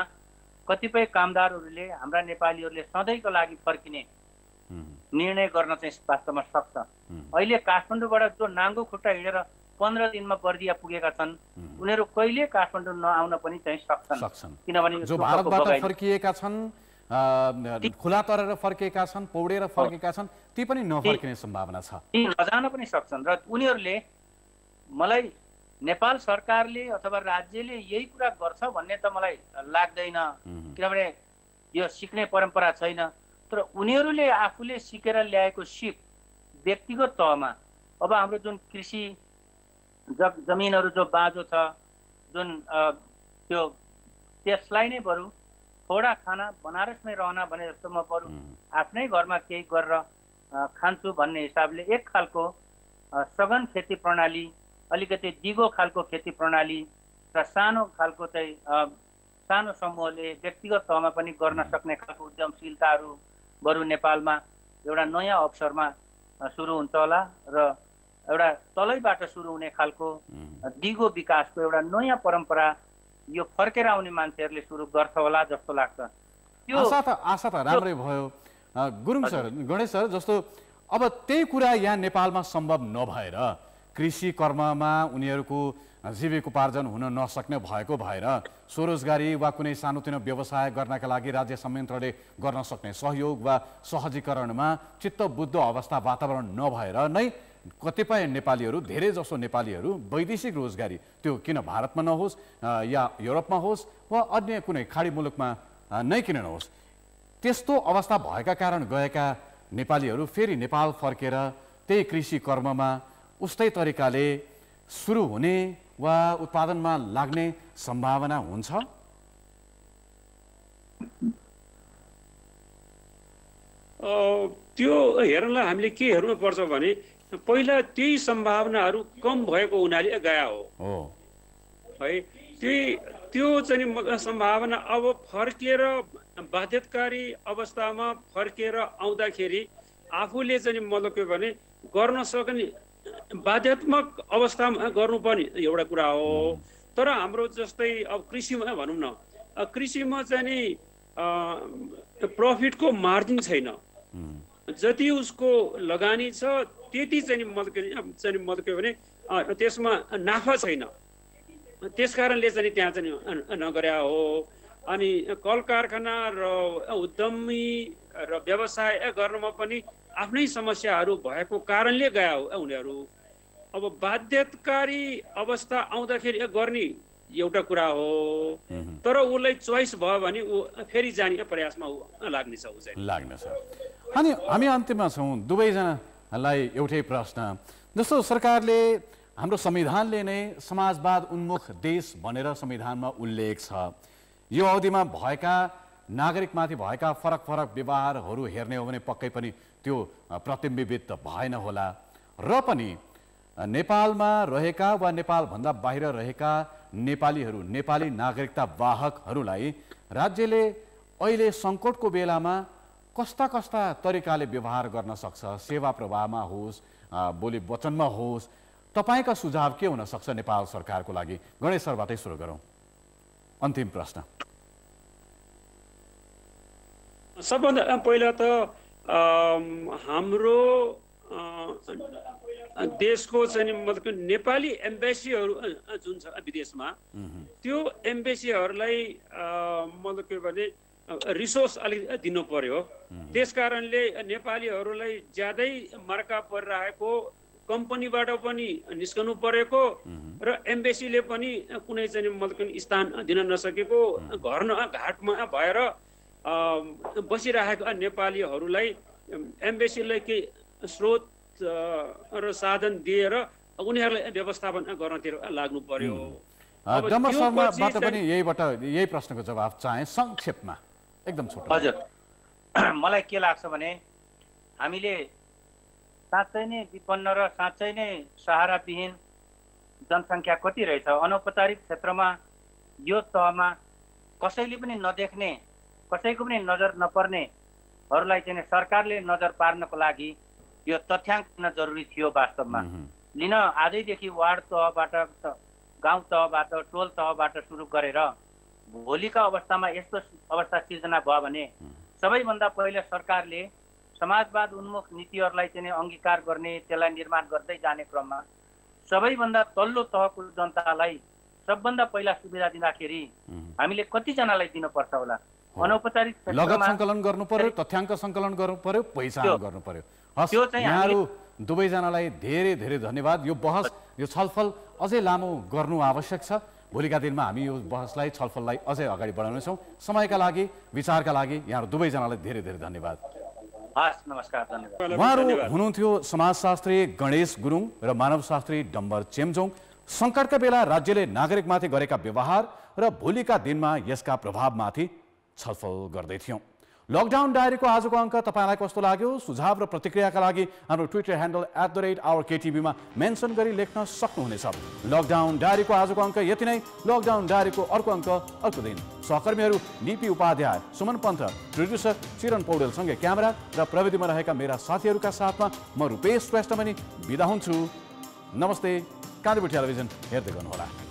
कतिपय कामदारहरूले हाम्रा नेपालीहरूले सधैँको लागि फर्किने निर्णय गर्न चाहिँ वास्तवमा सक्छ। अहिले काठमाडौँबाट जो नाङ्गो खुट्टा हिँडेर 15 दिनमा बर्दिया पुगेका छन् उनीहरू कहिले काठमाडौँ नआउन पनि चाहिँ सक्छन्, किनभने जो भारतबाट फर्किएका छन्, खुला तरेर फर्किएका छन्, पौडेर फर्केका छन्, ती पनि नफर्किने सम्भावना छ, नजान पनि सक्छन्। र उनीहरूले मलाई नेपाल सरकारले अथवा राज्यले यही कुरा गर्छ भन्ने त मलाई लाग्दैन, किनभने यो सिक्ने परम्परा छैन। तर उनीहरूले आफूले सिकेर ल्याएको सिप व्यक्तिगत तहमा अब हाम्रो जुन कृषि जमिनहरू जो बाँझो छ जुन त्यो त्यसलाई नै बरु थोडा खाना बनारसमै रहना भने जस्तो म बरु आफ्नै घरमा केही गरेर खान्छु भन्ने हिसाबले एक खालको सघन खेती प्रणाली, अलिकति दिगो खालको खेती प्रणाली र सानो खालको चाहिँ सानो समूहले व्यक्तिगत तहमा पनि गर्न सक्ने खालको उद्यमशीलताहरू बरु नेपालमा एउटा नयाँ अवसरमा सुरु हुन्छ होला र एउटा तलैबाट सुरु हुने खालको दिगो विकासको एउटा नयाँ परम्परा यो फर्केर आउने मान्छेहरूले सुरु गर्छ होला जस्तो लाग्छ। आशा त राम्रै भयो। गुरुङ सर, गणेश सर, जस्तो अब त्यही कुरा यहाँ नेपालमा सम्भव नभएर कृषि कर्ममा उनीहरूको जीविकोपार्जन हुन नसक्ने भएको भएर स्वरोजगारी वा कुनै सानोतिनो व्यवसाय गर्नका लागि राज्य संयन्त्रले गर्न सक्ने सहयोग वा सहजीकरणमा चित्तबुद्ध अवस्था वातावरण नभएर नै कतिपय नेपालीहरू, धेरै जसो नेपालीहरू वैदेशिक रोजगारी त्यो किन भारतमा नहोस् या युरोपमा होस् वा अन्य कुनै खाडी मुलुकमा नै किन नहोस्, त्यस्तो अवस्था भएका कारण गएका नेपालीहरू फेरि नेपाल फर्केर त्यही कृषि कर्ममा उस्तै तरिकाले सुरु हुने वा उत्पादनमा लाग्ने सम्भावना हुन्छ? त्यो हेर्नलाई हामीले के हेर्नु पर्छ भने पहिला त्यही सम्भावनाहरू कम भएको हुनाले गया हो है। त्यो चाहिँ सम्भावना अब फर्केर बाध्यताकारी अवस्थामा फर्केर आउँदाखेरि आफूले चाहिँ मतलब के भने गर्न सक्ने बाध्यात्मक अवस्थामा गर्नुपर्ने एउटा कुरा हो। तर हाम्रो जस्तै अब कृषिमा भनौँ न, कृषिमा चाहिँ नि प्रफिटको मार्जिन छैन, जति उसको लगानी छ त्यति चाहिँ मतलब के भने त्यसमा नाफा छैन, त्यसकारणले चाहिँ त्यहाँ चाहिँ नगरे हो। अनि कल कारखाना र उद्यमी र व्यवसाय गर्नमा पनि आफ्नै समस्याहरू भएको कारणले गया हो उनीहरू। अब बाध्यताकारी अवस्था आउँदाखेरि गर्ने एउटा कुरा हो, तर उसलाई चोइस भयो भने ऊ फेरि जाने प्रयासमा लाग्नेछ। अनि हामी अन्तिममा छौँ, दुवैजनालाई एउटै प्रश्न। जस्तो सरकारले, हाम्रो संविधानले नै समाजवाद उन्मुख देश भनेर संविधानमा उल्लेख छ, यो अवधिमा भएका नागरिकमाथि भएका फरक फरक व्यवहारहरू हेर्ने हो भने पक्कै पनि त्यो प्रतिबिम्बित भएन होला। र पनि नेपालमा रहेका वा नेपालभन्दा बाहिर रहेका नेपालीहरू, नेपाली नागरिकता वाहकहरूलाई राज्यले अहिले सङ्कटको बेलामा कस्ता कस्ता तरिकाले व्यवहार गर्न सक्छ? सेवा प्रवाहमा होस्, बोली वचनमा होस्, तपाईँका सुझाव के हुन सक्छ नेपाल सरकारको लागि? गणेश सरबाटै सुरु गरौँ, अन्तिम प्रश्न। सबभन्दा पहिला त हाम्रो देशको चाहिँ मतलब नेपाली एम्बेसीहरू जुन छ विदेशमा, त्यो एम्बेसीहरूलाई मतलब के भने रिसोर्स अलिक दिनु पर्यो। त्यसकारणले नेपालीहरूलाई ज्यादै मर्का परिरहेको कम्पनीबाट पनि निस्कनु परेको र एम्बेसीले पनि कुनै चाहिँ मतलब स्थान दिन नसकेको घर घाटमा भएर बसिरहेका नेपालीहरूलाई एम्बेसीलाई केही स्रोत र साधन दिएर उनीहरूलाई व्यवस्थापन गर्नतिर लाग्नु पर्यो। डम्बर शर्माबाट पनि यही प्रश्नको जवाब चाहे संक्षेपमा एकदम छोटो। हजुर, मलाई के लाग्छ भने हामीले साँच्चै नै विपन्न र साँच्चै नै सहाराविहीन जनसङ्ख्या कति रहेछ। अनौपचारिक क्षेत्रमा यो तहमा कसैले पनि नदेख्ने, कसैको पनि नजर नपर्नेहरूलाई चाहिँ सरकारले नजर पार्नको लागि यो तथ्याङ्क दिन जरुरी थियो वास्तवमा। लिन आजैदेखि वार्ड तहबाट, गाउँ तहबाट, टोल तहबाट सुरु गरेर भोलिका अवस्थामा यस्तो अवस्था सिर्जना भयो भने सबैभन्दा पहिले सरकारले समाजवाद उन्मुख नीतिहरूलाई चाहिँ अङ्गीकार गर्ने, त्यसलाई निर्माण गर्दै जाने क्रममा सबैभन्दा तल्लो तहको जनतालाई सबभन्दा पहिला सुविधा दिँदाखेरि हामीले कतिजनालाई दिनुपर्छ होला? अनौपचारिक लगत सङ्कलन गर्नु पर्यो, तथ्याङ्क सङ्कलन गर्नु पर्यो, पैसा गर्नु पर्यो। यहाँहरू दुवैजनालाई धेरै धेरै धन्यवाद। यो बहस, यो छलफल अझै लामो गर्नु आवश्यक छ। भोलिका दिनमा हामी यो बहसलाई, छलफललाई अझै अगाडि बढाउनेछौँ। समयका लागि, विचारका लागि यहाँहरू दुवैजनालाई धेरै धेरै धन्यवाद। हस्, नमस्कार, धन्यवाद। उहाँहरू हुनुहुन्थ्यो समाजशास्त्री गणेश गुरुङ र मानवशास्त्री डम्बर चेम्जोङ। सङ्कटका बेला राज्यले नागरिकमाथि गरेका व्यवहार र भोलिका दिनमा यसका प्रभावमाथि छलफल गर्दै थियौँ। लकडाउन डायरीको आजको अङ्क तपाईँलाई कस्तो लाग्यो? सुझाव र प्रतिक्रियाका लागि हाम्रो ट्विटर ह्यान्डल @OurKTV मा मेन्सन गरी लेख्न सक्नुहुनेछ। लकडाउन डायरीको आजको अङ्क यति नै। लकडाउन डायरीको अर्को अङ्क अर्को दिन। सहकर्मीहरू निपी उपाध्याय, सुमन पन्थ, प्रोड्युसर चिरण पौडेलसँगै क्यामेरा र प्रविधिमा रहेका मेरा साथीहरूका साथमा म रूपेश श्रेष्ठ पनि बिदा हुन्छु। नमस्ते। कान्तिपुर टेलिभिजन हेर्दै गर्नुहोला।